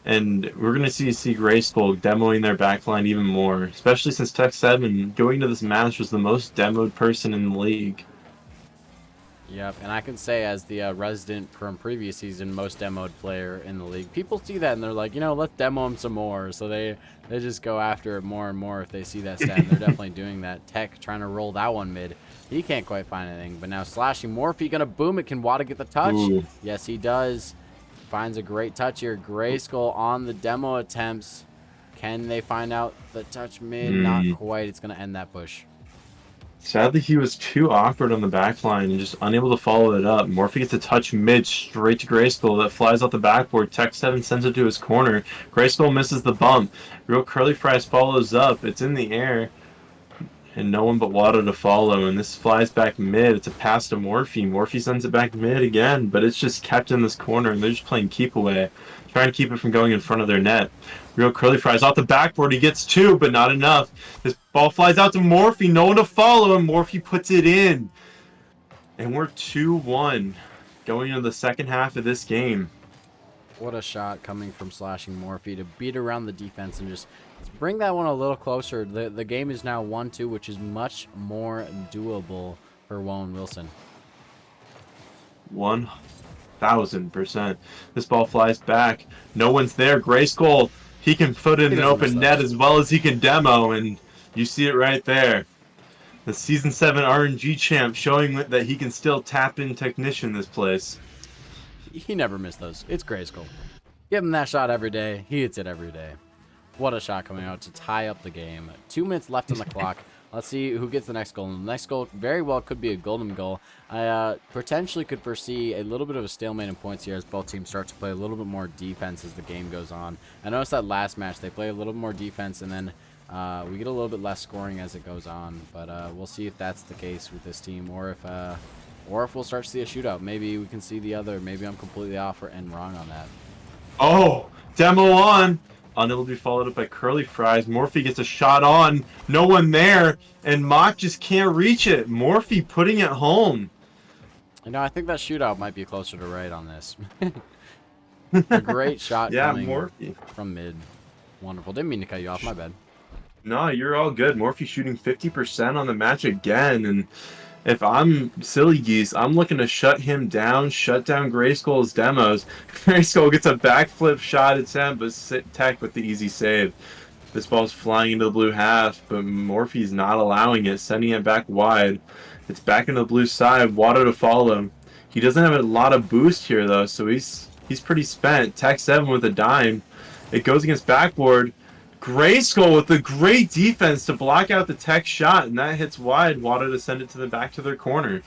and we're going to see Grayskull demoing their backline even more, especially since Tech 7 going to this match was the most demoed person in the league. Yep, and I can say as the resident from previous season, most demoed player in the league, people see that and they're like, let's demo him some more. So they just go after it more and more if they see that stat. And they're definitely doing that. Tech trying to roll that one mid. He can't quite find anything, but now slashing Morphe going to boom it. Can Wada get the touch? Ooh. Yes, he does. Finds a great touch here. Grayskull on the demo attempts. Can they find out the touch mid? Not quite. It's going to end that push. Sadly, he was too awkward on the back line and just unable to follow it up. Morphe gets a touch mid straight to Grayskull that flies off the backboard. Tech 7 sends it to his corner. Grayskull misses the bump. Real Curly Fries follows up. It's in the air. And no one but Wada to follow, and this flies back mid. It's a pass to Morphe. Morphe sends it back mid again, but it's just kept in this corner, and they're just playing keep away, trying to keep it from going in front of their net. Real Curly Fries off the backboard. He gets two, but not enough. This ball flies out to Morphe. No one to follow, and Morphe puts it in. And we're 2-1 going into the second half of this game. What a shot coming from slashing Morphe to beat around the defense and just bring that one a little closer. The game is now 1-2, which is much more doable for Wowen Wilson. 1000%. This ball flies back. No one's there. Grayskull, he can put it in an open net as well as he can demo, and you see it right there. The Season 7 RNG champ showing that he can still tap in technician this place. He never missed those. It's Grayskull. Give him that shot every day. He hits it every day. What a shot coming out to tie up the game. 2 minutes left on the clock. Let's see who gets the next goal. And the next goal very well could be a golden goal. I potentially could foresee a little bit of a stalemate in points here as both teams start to play a little bit more defense as the game goes on. I noticed that last match they play a little more defense and then we get a little bit less scoring as it goes on. But we'll see if that's the case with this team or if we'll start to see a shootout. Maybe we can see the other. Maybe I'm completely off and wrong on that. Oh, demo on. Unable to be followed up by Curly Fries. Morphe gets a shot on. No one there. And Mock just can't reach it. Morphe putting it home. I think that shootout might be closer to right on this. A great shot coming Morphe from mid. Wonderful. Didn't mean to cut you off. My bad. No, you're all good. Morphe shooting 50% on the match again. And if I'm Silly Geese, I'm looking to shut him down, shut down Grayskull's demos. Grayskull gets a backflip shot attempt, but Tech with the easy save. This ball's flying into the blue half, but Morphe's not allowing it, sending it back wide. It's back into the blue side. Wada to follow. He doesn't have a lot of boost here though, so he's pretty spent. Tech 7 with a dime. It goes against backboard. Grayskull with a great defense to block out the Tech shot, and that hits wide. Wada to send it to the back to their corner.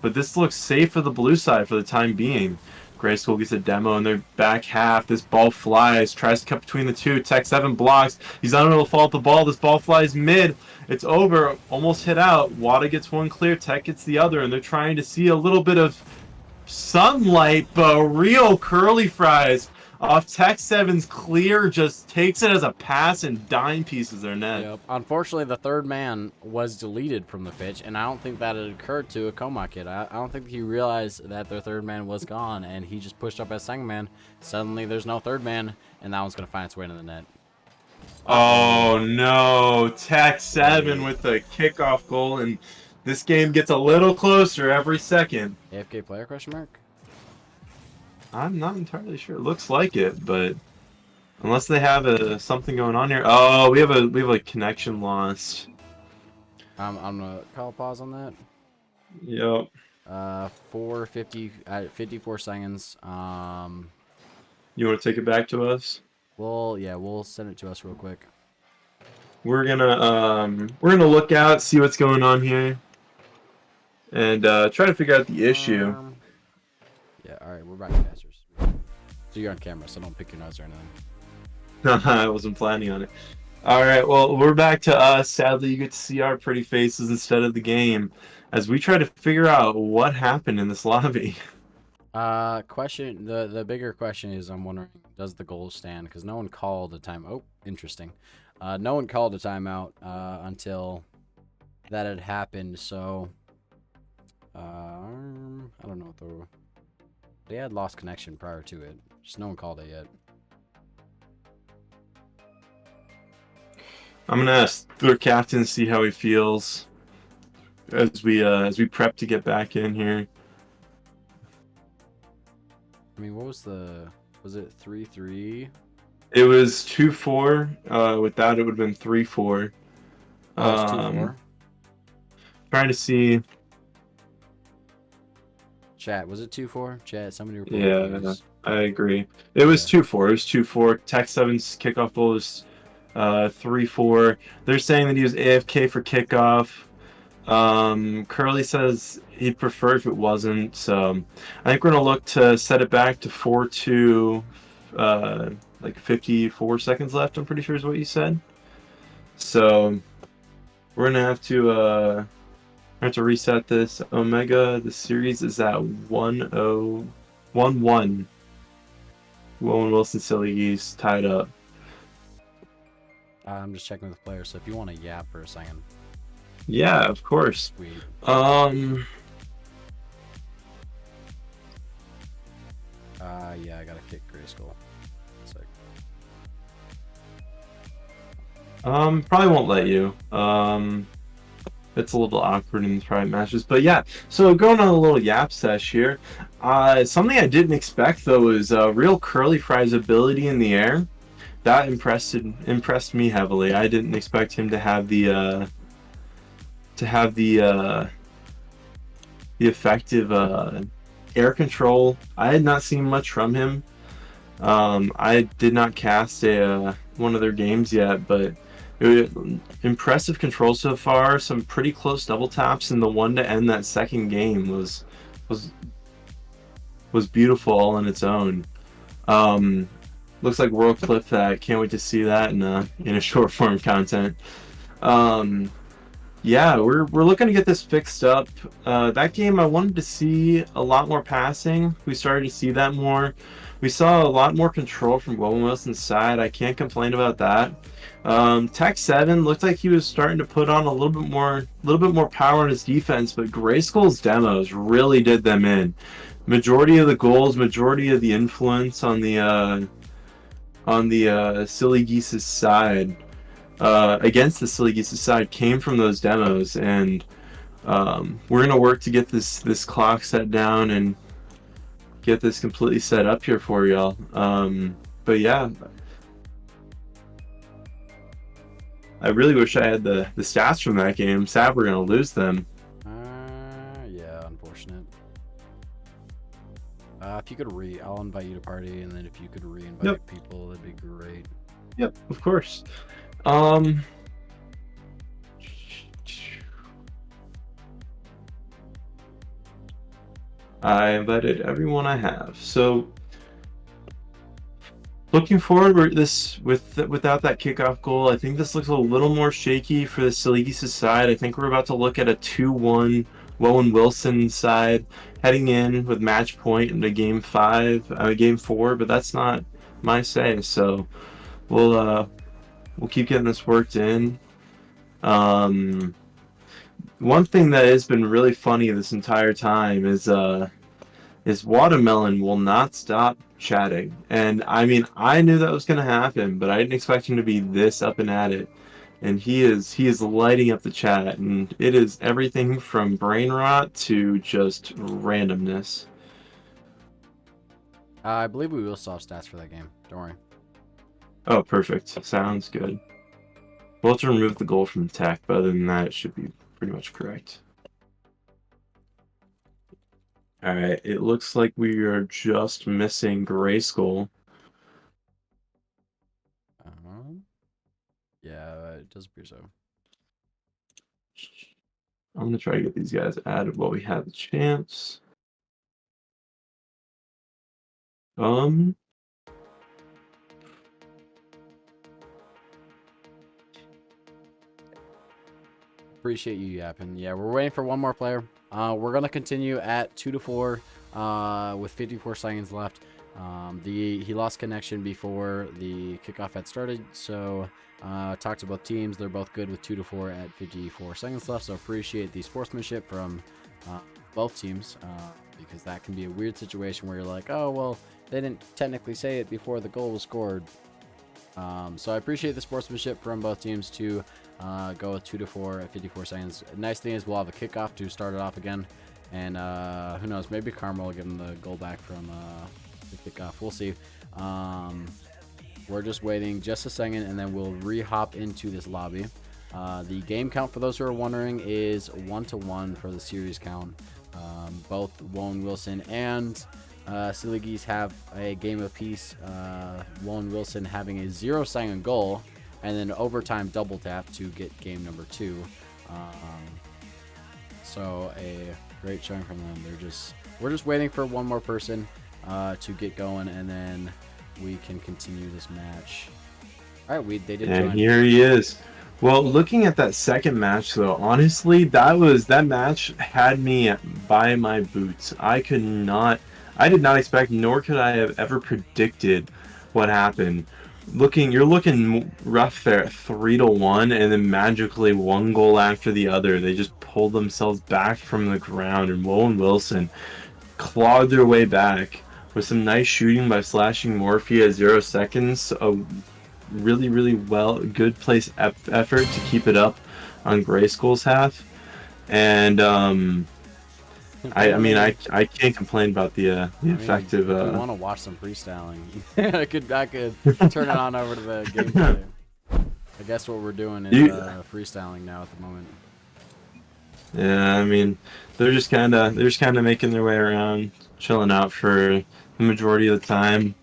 But this looks safe for the blue side for the time being. Grayskull gets a demo in their back half. This ball flies, tries to cut between the two. Tech 7 blocks. He's unable to follow up the ball. This ball flies mid. It's over. Almost hit out. Wada gets one clear. Tech gets the other, and they're trying to see a little bit of sunlight, but real curly fries off Tech 7's clear just takes it as a pass and dime pieces their net. Yep. Unfortunately, the third man was deleted from the pitch, and I don't think that had occurred to a Coma kid. I don't think he realized that their third man was gone, and he just pushed up as second man. Suddenly, there's no third man, and that one's going to find its way into the net. Oh, no. Tech 7 with the kickoff goal, and this game gets a little closer every second. AFK player, question mark? I'm not entirely sure. It looks like it, but unless they have something going on here. Oh, we have a connection loss. I'm gonna call a pause on that. Yep. 54 seconds. You want to take it back to us? Well, yeah, we'll send it to us real quick. We're gonna look out, see what's going on here, and try to figure out the issue. Yeah, all right, we're back to Masters. So you're on camera, so don't pick your nose or anything. I wasn't planning on it. All right, well, we're back to us. Sadly, you get to see our pretty faces instead of the game as we try to figure out what happened in this lobby. Question. The bigger question is, I'm wondering, does the goal stand? Because no one called a time. Oh, interesting. No one called a timeout until that had happened. So, I don't know what they had lost connection prior to it. Just no one called it yet. I'm gonna ask their captain, see how he feels as we prep to get back in here. I mean, what was it 3-3? It was 2-4. With that, it would have been 3-4. Oh, it's 2-4. Trying to see. Chat, was it 2-4? Chat, somebody report. Yeah, I agree. It was 2-4. It was 2-4. Tech 7's kickoff goal was 3-4. They're saying that he was AFK for kickoff. Curly says he'd prefer if it wasn't. So I think we're gonna look to set it back to 4-2. Like 54 seconds left. I'm pretty sure is what you said. So we're gonna have to reset this. Omega, the series is at 1-1. Wowen, Wilson, Silly Geese tied up. I'm just checking with the player, so if you want to yap for a second. Yeah, of course. Sweet. Yeah, I gotta kick Grayskull. Probably won't let you. It's a little awkward in the private matches, but yeah. So going on a little yap sesh here. Something I didn't expect though is real Curly Fry's ability in the air. That impressed me heavily. I didn't expect him to have the effective air control. I had not seen much from him. I did not cast one of their games yet, but impressive control so far. Some pretty close double taps, and the one to end that second game was beautiful all on its own. Looks like World clip that. Can't wait to see that in a short form content. Yeah, we're looking to get this fixed up. That game I wanted to see a lot more passing. We started to see that more. We saw a lot more control from Wowen Wilson's side. I can't complain about that. Tech 7 looked like he was starting to put on a little bit more power on his defense, but Grayskull's demos really did them in. Majority of the goals, majority of the influence on the Silly Geese's side, against the Silly Geese's side, came from those demos, and we're gonna work to get this clock set down and get this completely set up here for y'all. But yeah, I really wish I had the stats from that game. Sad we're gonna lose them. Yeah, unfortunate. If you could I'll invite you to party, and then if you could Yep. re-invite people, that'd be great. Yep. Of course. Um. I invited everyone I have. So looking forward, without that kickoff goal, I think this looks a little more shaky for the Geeses side. I think we're about to look at a 2-1 Wowen Wilson side heading in with match point into game 4, but that's not my say. So we'll keep getting this worked in. One thing that has been really funny this entire time is Watermelon will not stop chatting. And I mean, I knew that was going to happen, but I didn't expect him to be this up and at it. And he is lighting up the chat, and it is everything from brain rot to just randomness. I believe we will still have stats for that game. Don't worry. Oh, perfect. Sounds good. We'll have to remove the goal from tech, but other than that, it should be pretty much correct. All right, it looks like we are just missing Gray Skull. Yeah, it does appear so. I'm gonna try to get these guys added while we have the chance. Appreciate you yapping. Yeah, we're waiting for one more player. We're gonna continue at 2-4 with 54 seconds left. He lost connection before the kickoff had started, so talked to both teams. They're both good with 2-4 at 54 seconds left. So appreciate the sportsmanship from both teams because that can be a weird situation where you're like, oh well, they didn't technically say it before the goal was scored. So I appreciate the sportsmanship from both teams to go with 2-4 at 54 seconds. Nice thing is we'll have a kickoff to start it off again. And who knows, maybe Karma will give him the goal back from the kickoff. We'll see. We're just waiting just a second, and then we'll re-hop into this lobby. The game count, for those who are wondering, is 1-1 for the series count. Both Wowen Wilson and Silly Geese have a game apiece. Wowen Wilson having a 0-second goal, and then overtime double tap to get game number 2. So a great showing from them. We're just waiting for one more person to get going, and then we can continue this match. All right, they did join. And here he is. Well, looking at that second match, though, honestly, that match had me by my boots. I did not expect, nor could I have ever predicted what happened. You're looking rough there at 3-1, and then magically one goal after the other. They just pulled themselves back from the ground, and Wowen Wilson clawed their way back with some nice shooting by slashing Morphe at 0 seconds. A really, really good place effort to keep it up on Grayskull's half, and I mean I can't complain about the effective. If you want to watch some freestyling, I could turn it on over to the gameplay. I guess what we're doing is freestyling now at the moment. Yeah, I mean they're just kind of making their way around, chilling out for the majority of the time.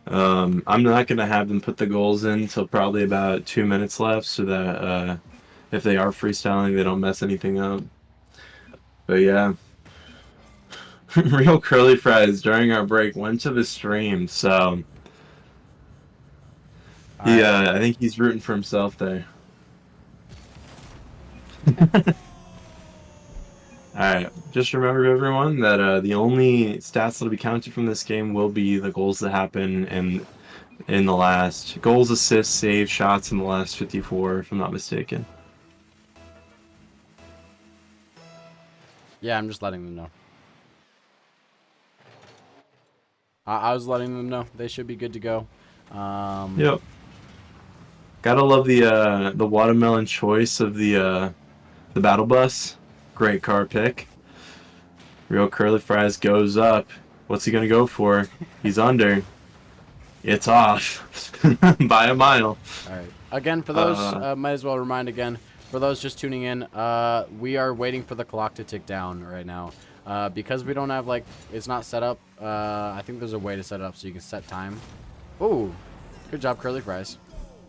I'm not gonna have them put the goals in until probably about 2 minutes left, so that if they are freestyling, they don't mess anything up. But yeah, Real Curly Fries during our break went to the stream, so I think he's rooting for himself there. Alright, just remember everyone that the only stats that'll be counted from this game will be the goals that happen in the last goals, assists, save, shots in the last 54, if I'm not mistaken. Yeah, I'm just letting them know. I was letting them know they should be good to go. Yep. Gotta love the watermelon choice of the battle bus. Great car pick. Real Curly Fries goes up. What's he gonna go for? He's under. It's off by a mile. All right. Again, for those, might as well remind again, for those just tuning in, we are waiting for the clock to tick down right now. Because we don't have like it's not set up. I think there's a way to set it up so you can set time. Oh, good job, Curly Fries.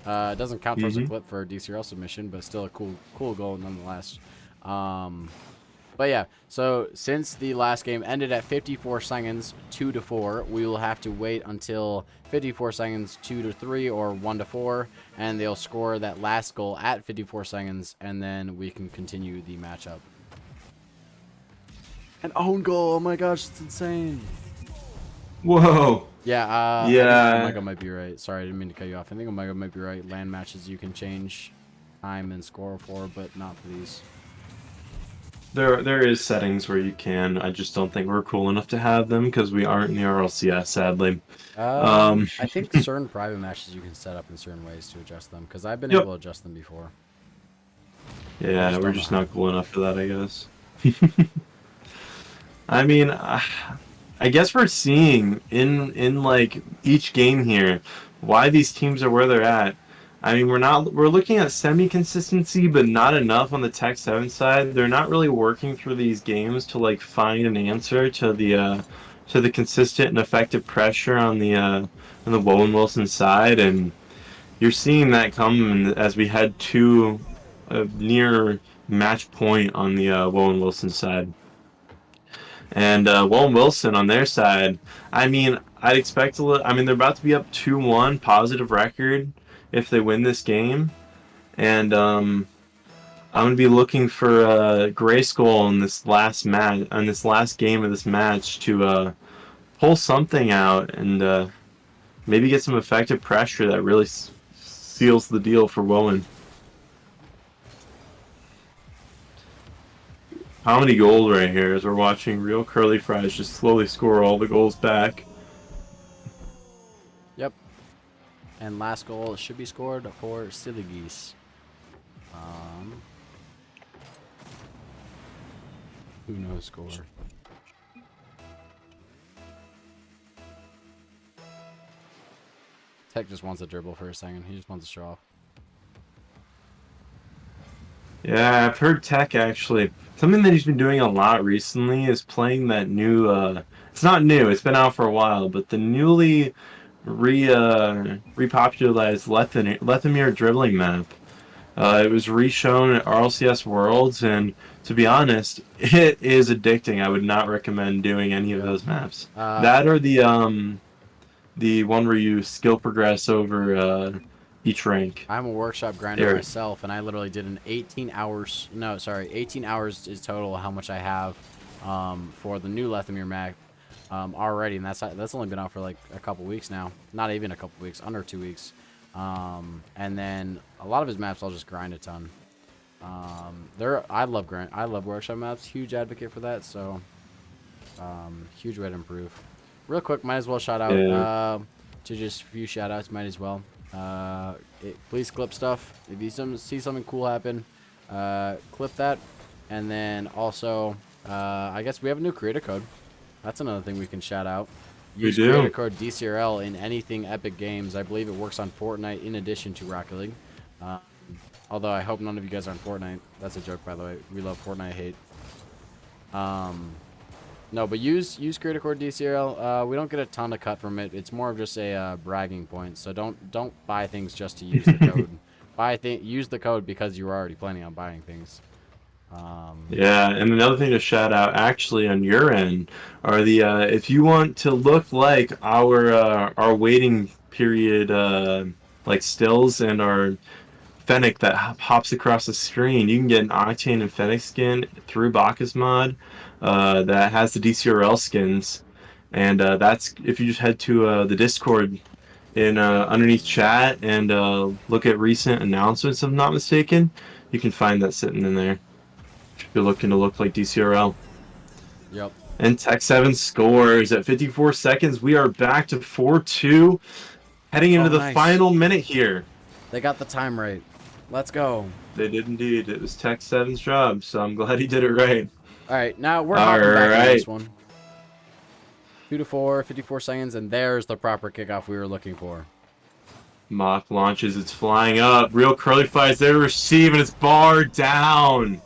It doesn't count towards a clip for a DCRL submission, but still a cool goal nonetheless. But yeah, so since the last game ended at 54 seconds, 2-4, we will have to wait until 54 seconds, 2-3, or 1-4, and they'll score that last goal at 54 seconds, and then we can continue the matchup. An own goal! Oh my gosh, it's insane! Whoa. Yeah, Yeah. I think Omega might be right. Sorry, I didn't mean to cut you off. I think Omega might be right. Land matches you can change time and score for, but not for these. There is settings where you can. I just don't think we're cool enough to have them because we aren't in the RLCS, sadly. I think certain private matches you can set up in certain ways to adjust them, because I've been able to adjust them before. Yeah, we're just not cool enough for that, I guess. I mean, I guess we're seeing in like each game here why these teams are where they're at. I mean, we're looking at semi-consistency, but not enough on the Tech 7 side. They're not really working through these games to like find an answer to the consistent and effective pressure on the Wowen Wilson side, and you're seeing that come as we head to a near match point on the Wowen Wilson side. And Wowen Wilson on their side, I mean, I'd expect a little. I mean, they're about to be up 2-1, positive record if they win this game, and I'm gonna be looking for Grayskull in this last match, on this last game of this match, to pull something out and maybe get some effective pressure that really seals the deal for Wowen. How many goals right here as we're watching real Curly Fries just slowly score all the goals back. Yep. And last goal should be scored for Silly Geese. Who knows score? Tech just wants a dribble for a second. He just wants to show off. Yeah, I've heard Tech actually. Something that he's been doing a lot recently is playing that new. It's not new. It's been out for a while, but the newly repopularized Lethamyr dribbling map. It was reshown at RLCS Worlds, and to be honest, it is addicting. I would not recommend doing any of those maps. That or the one where you skill progress over each rank. I'm a workshop grinder myself, and I literally did an 18 hours. No, sorry, 18 hours is total how much I have for the new Lethamyr map already, and that's only been out for like a couple weeks now. Not even a couple weeks, under 2 weeks. And then a lot of his maps I'll just grind a ton. I love workshop maps. Huge advocate for that. So huge way to improve. Real quick, might as well shout out to just a few shout outs. Might as well. Please clip stuff. If you see something cool happen, clip that. And then also, I guess we have a new creator code. That's another thing we can shout out. Use creator code Dcrl in anything Epic Games. I believe it works on Fortnite in addition to Rocket League. Although I hope none of you guys are on Fortnite. That's a joke, by the way. We love Fortnite hate. No, but use creator code Dcrl. We don't get a ton of cut from it. It's more of just a bragging point. So don't buy things just to use the code. Use the code because you were already planning on buying things. Yeah, and another thing to shout out actually on your end are the if you want to look like our waiting period like stills and our Fennec that hops across the screen, you can get an Octane and Fennec skin through Bacchus mod that has the DCRL skins, and that's if you just head to the Discord in underneath chat and look at recent announcements, if I'm not mistaken, you can find that sitting in there. If you're looking to look like DCRL. Yep. And Tech 7 scores at 54 seconds. We are back to 4-2, heading into the final minute here. They got the time right. Let's go. They did indeed. It was Tech 7's job, so I'm glad he did it right. All right, now we're hopping back to this one. 2-4, 54 seconds, and there's the proper kickoff we were looking for. Mock launches. It's flying up. Real Curly Fries there to receive, and it's barred down.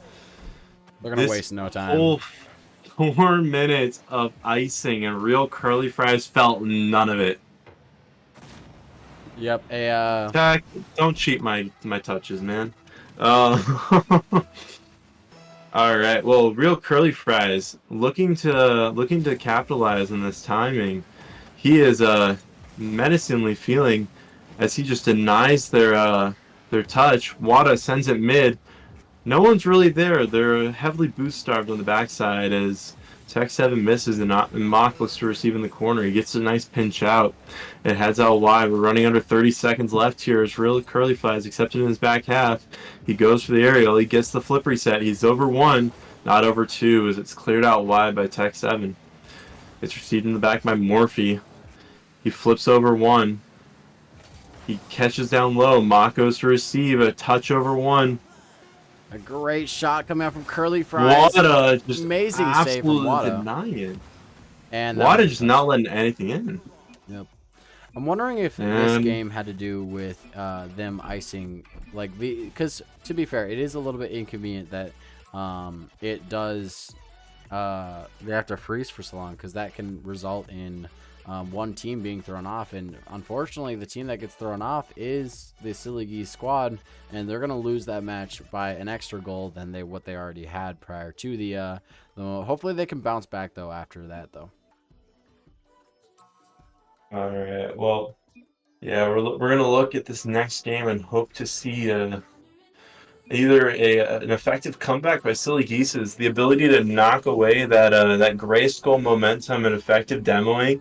They're going to waste no time. 4 minutes of icing, and Real Curly Fries felt none of it. Yep. Tech, don't cheat my touches, man. Uh, all right. Well, Real Curly Fries looking to capitalize on this timing. He is menacingly feeling as he just denies their touch. Wada sends it mid. No one's really there. They're heavily boost starved on the backside as Tech 7 misses and Mock looks to receive in the corner. He gets a nice pinch out. It heads out wide. We're running under 30 seconds left here. It's Real Curly Fries accepted in his back half. He goes for the aerial. He gets the flip reset. He's over 1, not over 2 as it's cleared out wide by Tech 7. It's received in the back by Morphe. He flips over 1. He catches down low. Mock goes to receive. A touch over 1. A great shot coming out from Curly Fries. Wada just amazing save from Wada. Denying. And Wada just not letting anything in. Yep. I'm wondering if this game had to do with them icing, like because to be fair, it is a little bit inconvenient that it does they have to freeze for so long because that can result in one team being thrown off, and unfortunately the team that gets thrown off is the Silly Geese squad, and they're gonna lose that match by an extra goal than what they already had prior to the hopefully they can bounce back though after that though. All right. Well, yeah, we're gonna look at this next game and hope to see either an effective comeback by Silly Geeses, the ability to knock away that gray skull momentum and effective demoing.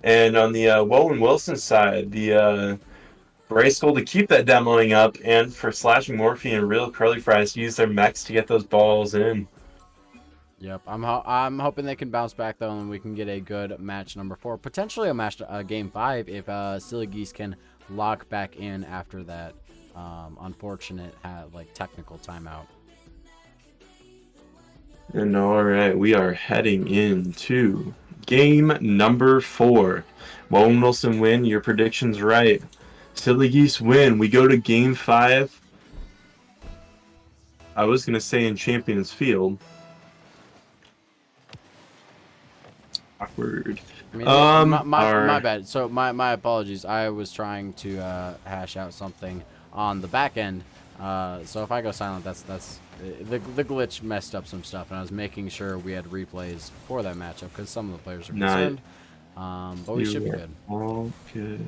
And on the Wowen Wilson side, the Gray Skull to keep that demoing up, and for Slashing Morphe and Real Curly Fries to use their mechs to get those balls in. Yep, I'm hoping they can bounce back though, and we can get a good match number 4, potentially a game 5 if Silly Geese can lock back in after that unfortunate technical timeout. And all right, we are heading into game number 4. Wowen Wilson win. Your prediction's right. Silly Geese win. We go to game 5. I was going to say in Champions Field. Awkward. I mean, my bad. So my apologies. I was trying to hash out something on the back end. So if I go silent, that's the glitch messed up some stuff, and I was making sure we had replays for that matchup because some of the players are concerned. But we should be good. All good.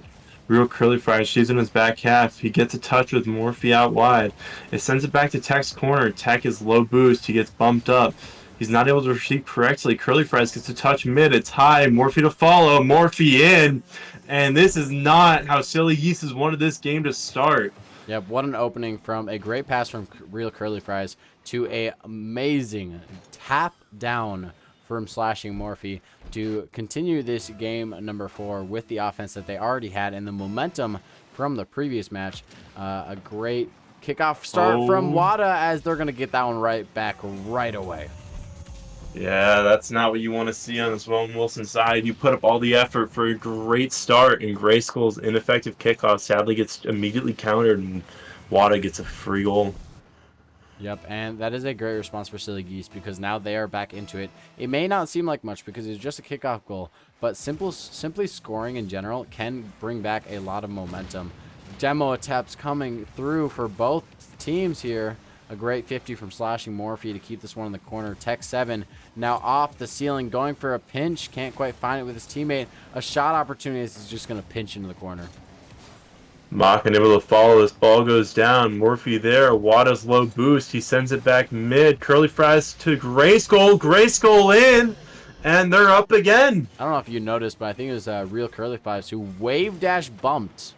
Real Curly Fries, she's in his back half. He gets a touch with Morphe out wide. It sends it back to Tech's corner. Tech is low boost. He gets bumped up. He's not able to receive correctly. Curly Fries gets a touch mid. It's high. Morphe to follow. Morphe in. And this is not how Silly Geese wanted this game to start. Yep, what an opening from a great pass from Real Curly Fries to a amazing tap down from Slashing Morphe to continue this game number 4 with the offense that they already had and the momentum from the previous match. A great kickoff start from Wada as they're going to get that one right back right away. Yeah, that's not what you want to see on this Wowen Wilson side. You put up all the effort for a great start, and Gray Skull's ineffective kickoff sadly gets immediately countered, and Wada gets a free goal. Yep, and that is a great response for Silly Geese because now they are back into it. It may not seem like much because it's just a kickoff goal, but simply scoring in general can bring back a lot of momentum. Demo attempts coming through for both teams here. A great 50 from Slashing Morphe to keep this one in the corner. Tech 7 now off the ceiling, going for a pinch. Can't quite find it with his teammate. A shot opportunity is just going to pinch into the corner. Mock unable to follow. This ball goes down. Morphe there. Wada's low boost. He sends it back mid. Curly Fries to Gray Skull. Gray Skull in. And they're up again. I don't know if you noticed, but I think it was Real Curly Fries who wave dash bumped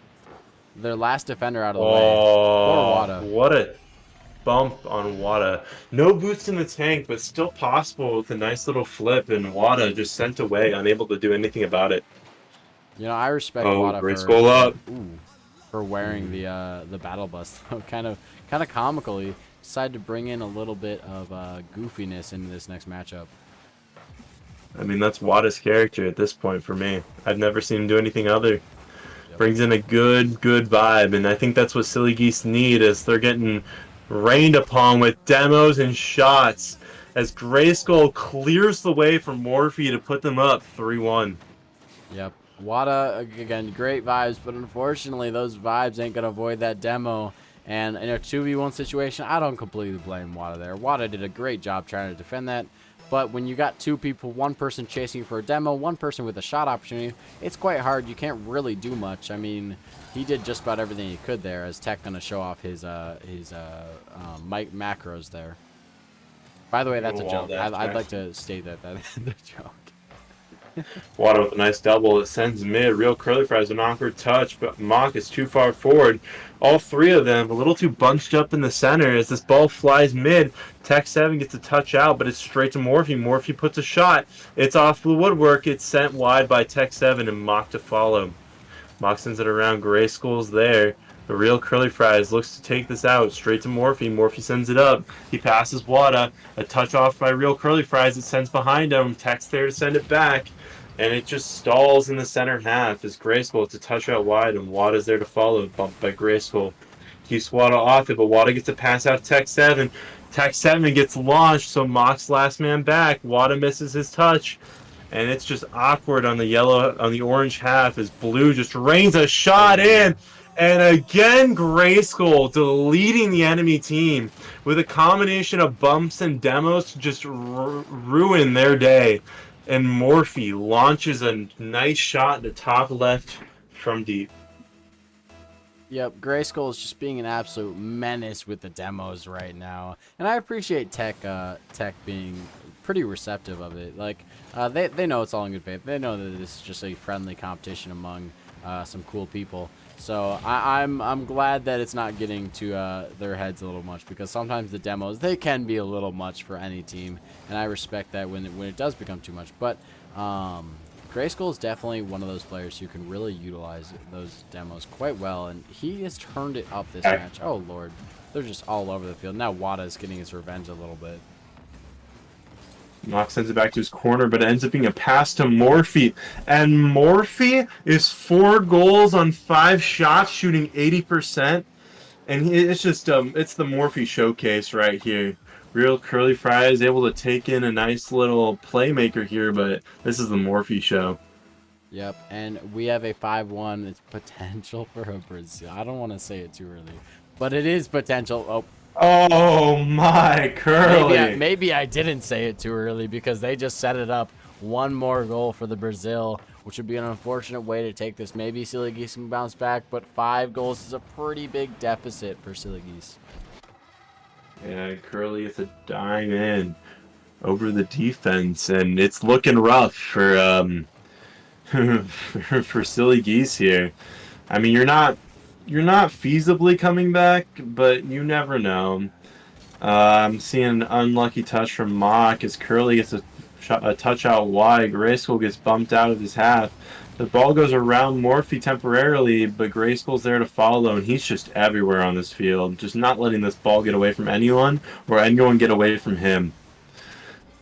their last defender out of the way. Poor Wada. What a bump on Wada. No boost in the tank, but still possible with a nice little flip, and Wada just sent away, unable to do anything about it. You know, I respect Wada for wearing the battle bus. kind of comical. He decided to bring in a little bit of goofiness into this next matchup. I mean, that's Wada's character at this point for me. I've never seen him do anything other. Yep. Brings in a good vibe, and I think that's what Silly Geese need as they're getting rained upon with demos and shots. as Grayskull clears the way for Morphe to put them up 3-1. Yep. Wada, again, great vibes, but unfortunately those vibes ain't going to avoid that demo. And in a 2v1 situation, I don't completely blame Wada there. Wada did a great job trying to defend that. But when you got two people, one person chasing for a demo, one person with a shot opportunity, it's quite hard. You can't really do much. I mean, he did just about everything he could there, as Tech going to show off his mic macros there. By the way, that's a joke. I'd like to state that that's a joke. Wada with a nice double. It sends mid. Real Curly Fries an awkward touch, but Mock is too far forward. All three of them a little too bunched up in the center as this ball flies mid. Tech 7 gets a touch out, but it's straight to Morphe. Morphe puts a shot. It's off the woodwork. It's sent wide by Tech 7 and Mock to follow. Mock sends it around. Grayskull's there. The Real Curly Fries looks to take this out. Straight to Morphe. Morphe sends it up. He passes Wada. A touch off by Real Curly Fries. It sends behind him. Tech's there to send it back. And it just stalls in the center half as Grayskull to touch out wide, and Wada's there to follow, bumped by Grayskull. Keeps Wada off it, but Wada gets a pass out to Tech 7. Tech 7 gets launched, so Mock's last man back. Wada misses his touch, and it's just awkward on the orange half as Blue just rains a shot in. And again, Grayskull deleting the enemy team with a combination of bumps and demos to just ruin their day. And Morphe launches a nice shot in the top left from deep. Yep, Grayskull is just being an absolute menace with the demos right now. And I appreciate Tech being pretty receptive of it. Like, they know it's all in good faith. They know that this is just a friendly competition among some cool people. So I'm glad that it's not getting to their heads a little much, because sometimes the demos, they can be a little much for any team, and I respect that when it does become too much. But Grayskull is definitely one of those players who can really utilize those demos quite well, and he has turned it up this match. Oh lord, they're just all over the field. Now Wada is getting his revenge a little bit. Mock sends it back to his corner, but it ends up being a pass to Morphe. And Morphe is 4 goals on 5 shots, shooting 80%. And it's just, it's the Morphe showcase right here. Real Curly Fry is able to take in a nice little playmaker here, but this is the Morphe show. Yep, and we have a 5-1. It's potential for a Brazil. I don't want to say it too early, but it is potential. Oh my, Curly. Maybe I didn't say it too early, because they just set it up. One more goal for the Brazil, which would be an unfortunate way to take this. Maybe Silly Geese can bounce back, but 5 goals is a pretty big deficit for Silly Geese. Yeah, Curly is a dime in over the defense, and it's looking rough for for Silly Geese here. I mean, you're not feasibly coming back, but you never know. I'm seeing an unlucky touch from Mock as Curly gets a touch out wide. Grayskull gets bumped out of his half. The ball goes around Morphe temporarily, but Grayskull's there to follow, and he's just everywhere on this field, just not letting this ball get away from anyone or anyone get away from him.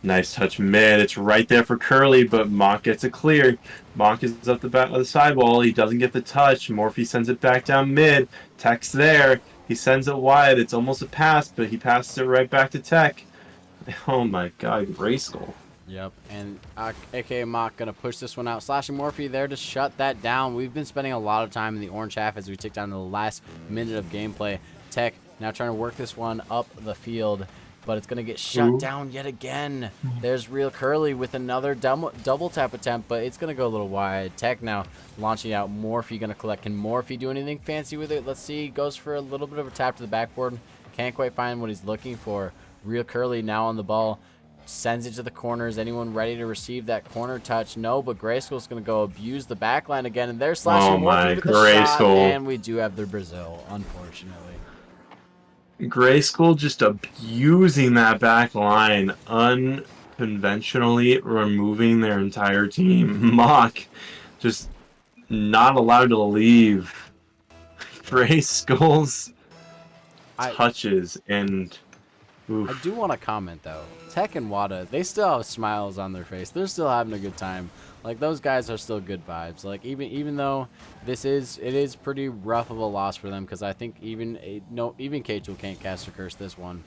Nice touch mid. It's right there for Curly, but Mock gets it clear. Mock is up the back of the sidewall. He doesn't get the touch. Morphe sends it back down mid. Tech's there. He sends it wide. It's almost a pass, but he passes it right back to Tech. Oh my god, Grayskull. Yep, and aka Mock gonna push this one out. Slashing Morphe there to shut that down. We've been spending a lot of time in the orange half as we tick down to the last minute of gameplay. Tech now trying to work this one up the field, but it's gonna get shut down yet again. There's Real Curly with another double tap attempt, but it's gonna go a little wide. Tech now launching out. Morphe gonna collect. Can Morphe do anything fancy with it? Let's see. Goes for a little bit of a tap to the backboard. Can't quite find what he's looking for. Real Curly now on the ball. Sends it to the corners. Anyone ready to receive that corner touch? No, but Grayskull's going to go abuse the back line again, and they're slashing Morphe with the shot, and we do have the Brazil, unfortunately. Grayskull just abusing that back line, unconventionally removing their entire team. Mock just not allowed to leave. Grayskull's touches and... Oof. I do want to comment, though. Tech and Wada, they still have smiles on their face. They're still having a good time. Like, those guys are still good vibes. Like, even though it is pretty rough of a loss for them, because I think even K2 can't cast a curse this one.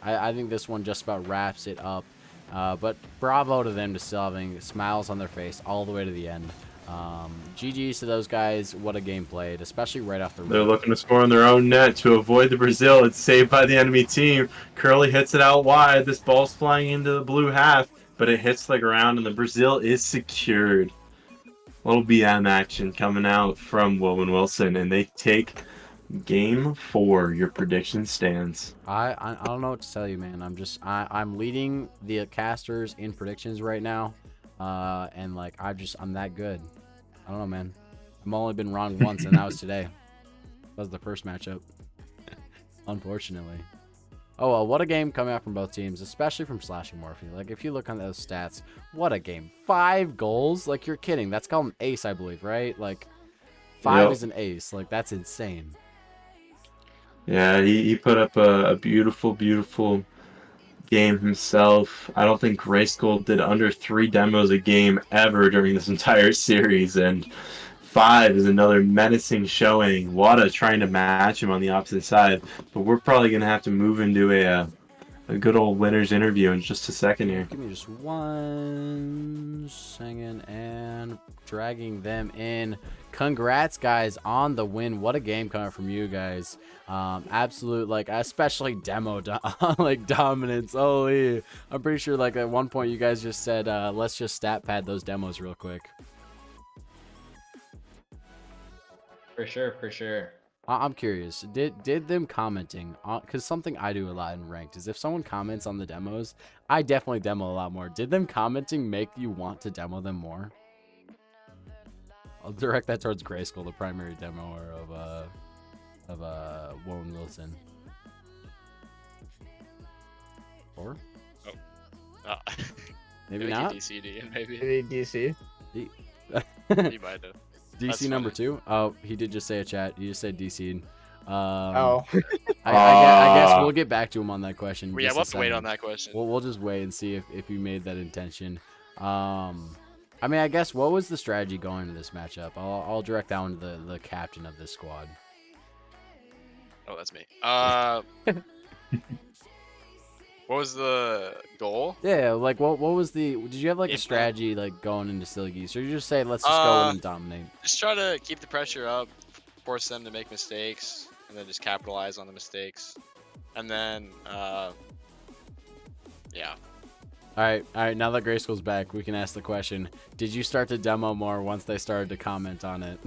I think this one just about wraps it up. But bravo to them to still having smiles on their face all the way to the end. GG's to those guys. What a game played, especially right off the They're rip. looking to score in their own net to avoid the Brazil. It's saved by the enemy team. Curly hits it out wide. This ball's flying into the blue half, but it hits the ground, and the Brazil is secured. Little BM action coming out from Wowen Wilson, and they take game 4. Your prediction stands. I don't know what to tell you, man. I'm leading the casters in predictions right now, and like I'm that good. I don't know, man. I've only been wrong once, and that was today. That was the first matchup, unfortunately. Oh well, what a game coming out from both teams, especially from Slashing Morphe. Like if you look on those stats, what a game! 5 goals, like you're kidding. That's called an ace, I believe, right? Like 5 Yep. is an ace. Like that's insane. Yeah, he put up a beautiful, beautiful game himself. I don't think Grayskull did under 3 demos a game ever during this entire series, and 5 is another menacing showing. Wada trying to match him on the opposite side, but we're probably going to have to move into a good old winner's interview in just a second here. Give me just 1 second and dragging them in. Congrats, guys, on the win. What a game coming from you guys. Absolute, like, especially demo like dominance. Holy, I'm pretty sure like at one point you guys just said, let's just stat pad those demos real quick. For sure, for sure. I'm curious. Did them commenting on, because something I do a lot in ranked is if someone comments on the demos, I definitely demo a lot more. Did them commenting make you want to demo them more? I'll direct that towards Grayskull, the primary demoer of Wowen Wilson. Or maybe not. DCD, maybe. DC. He might have. That's DC number funny. 2. Oh, he did just say a chat. He just said DC. Oh. I guess we'll get back to him on that question. Well, yeah, we'll have to wait on that question. We'll just wait and see if you made that intention. I mean, I guess what was the strategy going into this matchup? I'll direct that one to the captain of this squad. Oh, that's me. What was the goal? Yeah, like what was the? Did you have like a Yeah. strategy like going into Silly Geese, or you just say let's just go in and dominate? Just try to keep the pressure up, force them to make mistakes, and then just capitalize on the mistakes. And then, yeah. All right. Now that Grayskull's back, we can ask the question: did you start to demo more once they started to comment on it?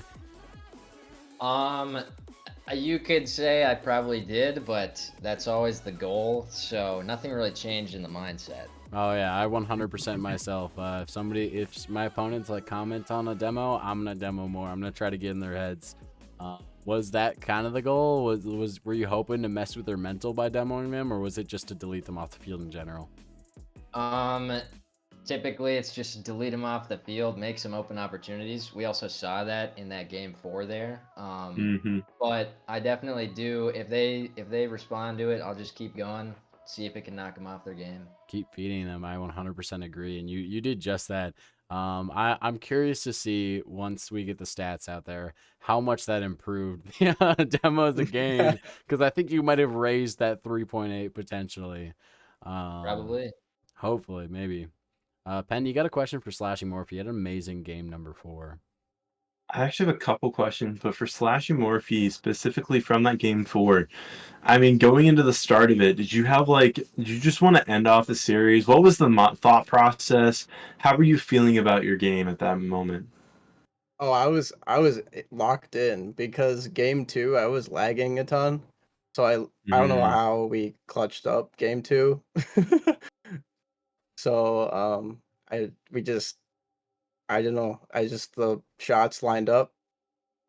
You could say I probably did, but that's always the goal. So nothing really changed in the mindset. Oh yeah, I 100% myself. If my opponents like comment on a demo, I'm gonna demo more. I'm gonna try to get in their heads. Was that kind of the goal? Were you hoping to mess with their mental by demoing them, or was it just to delete them off the field in general? Typically it's just delete them off the field, make some open opportunities. We also saw that in that game 4 there. But I definitely do. If they respond to it, I'll just keep going, see if it can knock them off their game. Keep feeding them. I 100% agree, and you did just that. I'm curious to see once we get the stats out there how much that improved the demo of the game, because I think you might have raised that 3.8 potentially. Probably. Hopefully, maybe. Penn, you got a question for Slashing Morphe? You had an amazing game number 4. I actually have a couple questions, but for Slashing Morphe, specifically from that game 4, I mean, going into the start of it, did you just want to end off the series? What was the thought process? How were you feeling about your game at that moment? Oh, I was locked in because game 2 I was lagging a ton. So I don't know how we clutched up game 2. So I don't know. The shots lined up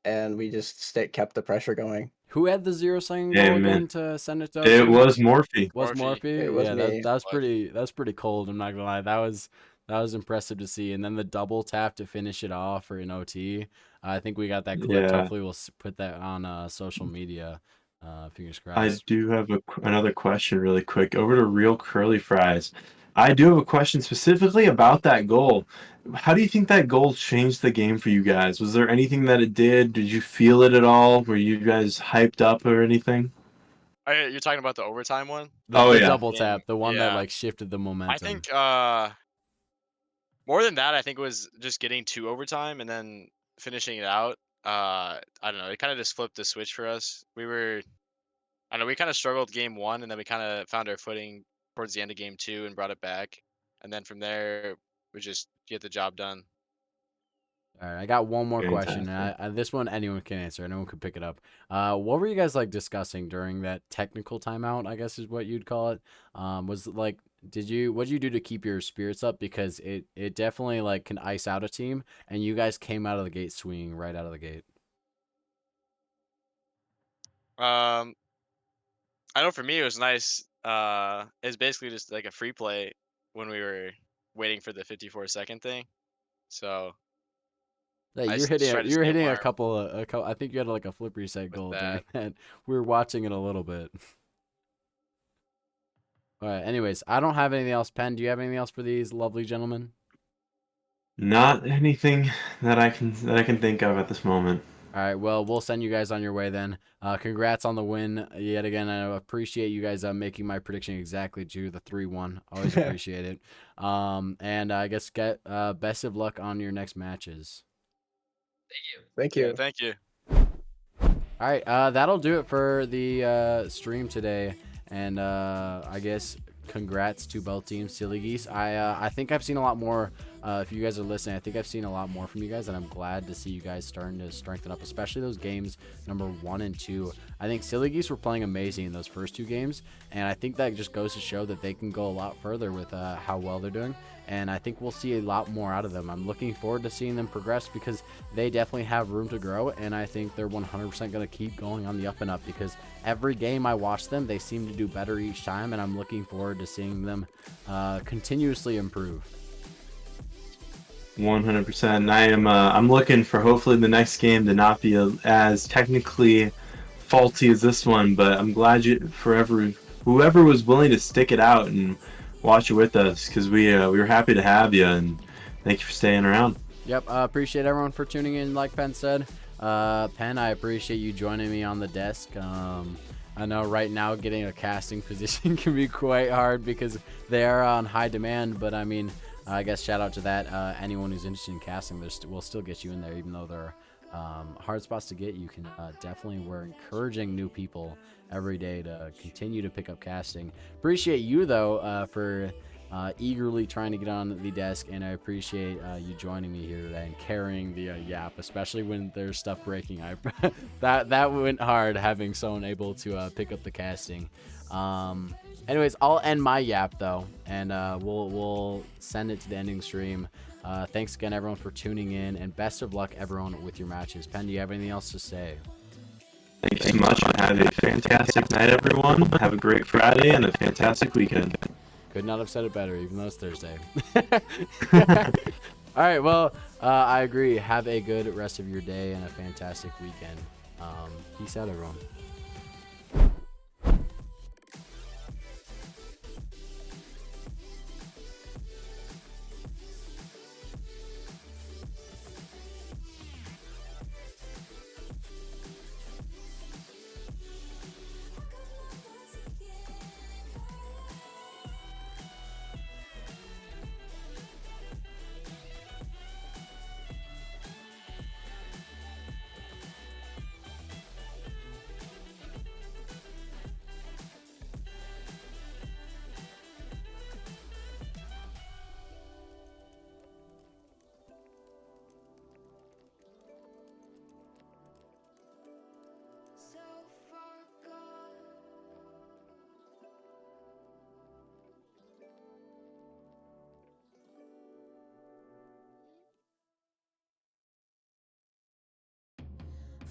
and we just kept the pressure going. Who had the 0-second Yeah, goal man. again to send it to? It was Morphe. Was Morphe. Morphe? It was Yeah, me. that's pretty cold. I'm not gonna lie. That was impressive to see. And then the double tap to finish it off for an OT. I think we got that clip. Yeah. Hopefully, we'll put that on social media. Fingers I crossed. do have another question really quick. Over to Real Curly Fries. I do have a question specifically about that goal. How do you think that goal changed the game for you guys? Was there anything that it did? Did you feel it at all? Were you guys hyped up or anything? You're talking about the overtime one? Oh, The yeah. double tap, the one that Yeah. like shifted the momentum. I think more than that, I think it was just getting to overtime and then finishing it out. I don't know. It kind of just flipped the switch for us. I don't know. We kind of struggled game one, and then we kind of found our footing towards the end of game two and brought it back. And then from there, we just get the job done. All right, I got one more question. Fantastic. This one anyone can answer. Anyone can pick it up. What were you guys like discussing during that technical timeout? I guess is what you'd call it. Was it, like, what did you do to keep your spirits up? Because it definitely like can ice out a team, and you guys came out of the gate swinging right out of the gate. Um, I know for me it was nice. It's basically just like a free play when we were waiting for the 54-second thing. So Yeah, I just tried to you're stay hitting warm a couple of I think you had like a flip reset with goal during that. that. We were watching it a little bit. All right. Anyways, I don't have anything else. Penn, do you have anything else for these lovely gentlemen? Not anything that I can think of at this moment. All right. Well, we'll send you guys on your way then. Congrats on the win yet again. I appreciate you guys making my prediction exactly to the 3-1. Always appreciate it. And I guess get best of luck on your next matches. Thank Yeah, you. thank you. All right, that'll do it for the stream today, and I guess congrats to both teams, Silly Geese. I think I've seen a lot more. If you guys are listening, I think I've seen a lot more from you guys, and I'm glad to see you guys starting to strengthen up, especially those games number 1 and 2. I think Silly Geese were playing amazing in those first 2 games, and I think that just goes to show that they can go a lot further with how well they're doing. And I think we'll see a lot more out of them. I'm looking forward to seeing them progress because they definitely have room to grow, and I think they're 100% going to keep going on the up and up because every game I watch them, they seem to do better each time, and I'm looking forward to seeing them continuously improve. 100%. I'm looking for hopefully the next game to not be as technically faulty as this one, but I'm glad whoever was willing to stick it out and watch it with us because we were happy to have you, and thank you for staying around. Yep, appreciate everyone for tuning in. Like Penn said, Penn, I appreciate you joining me on the desk. I know right now getting a casting position can be quite hard because they are on high demand, but I mean, I guess shout out to that. Anyone who's interested in casting, we'll still get you in there, even though they're hard spots to get. You can we're encouraging new people every day to continue to pick up casting. Appreciate you though for eagerly trying to get on the desk, and I appreciate you joining me here today and carrying the yap, especially when there's stuff breaking. That went hard having someone able to pick up the casting. Anyways, I'll end my yap though, and we'll send it to the ending stream. Thanks again, everyone, for tuning in, and best of luck, everyone, with your matches. Penn, do you have anything else to say? Thank you so much, and have a fantastic night, everyone. Have a great Friday and a fantastic weekend. Could not have said it better, even though it's Thursday. All right, well, I agree. Have a good rest of your day and a fantastic weekend. Peace out, everyone.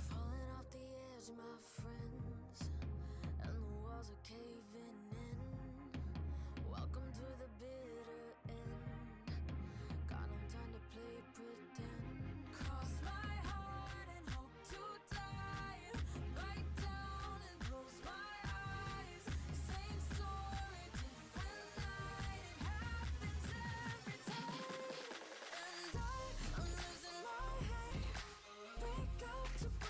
Falling off the edge, my friend.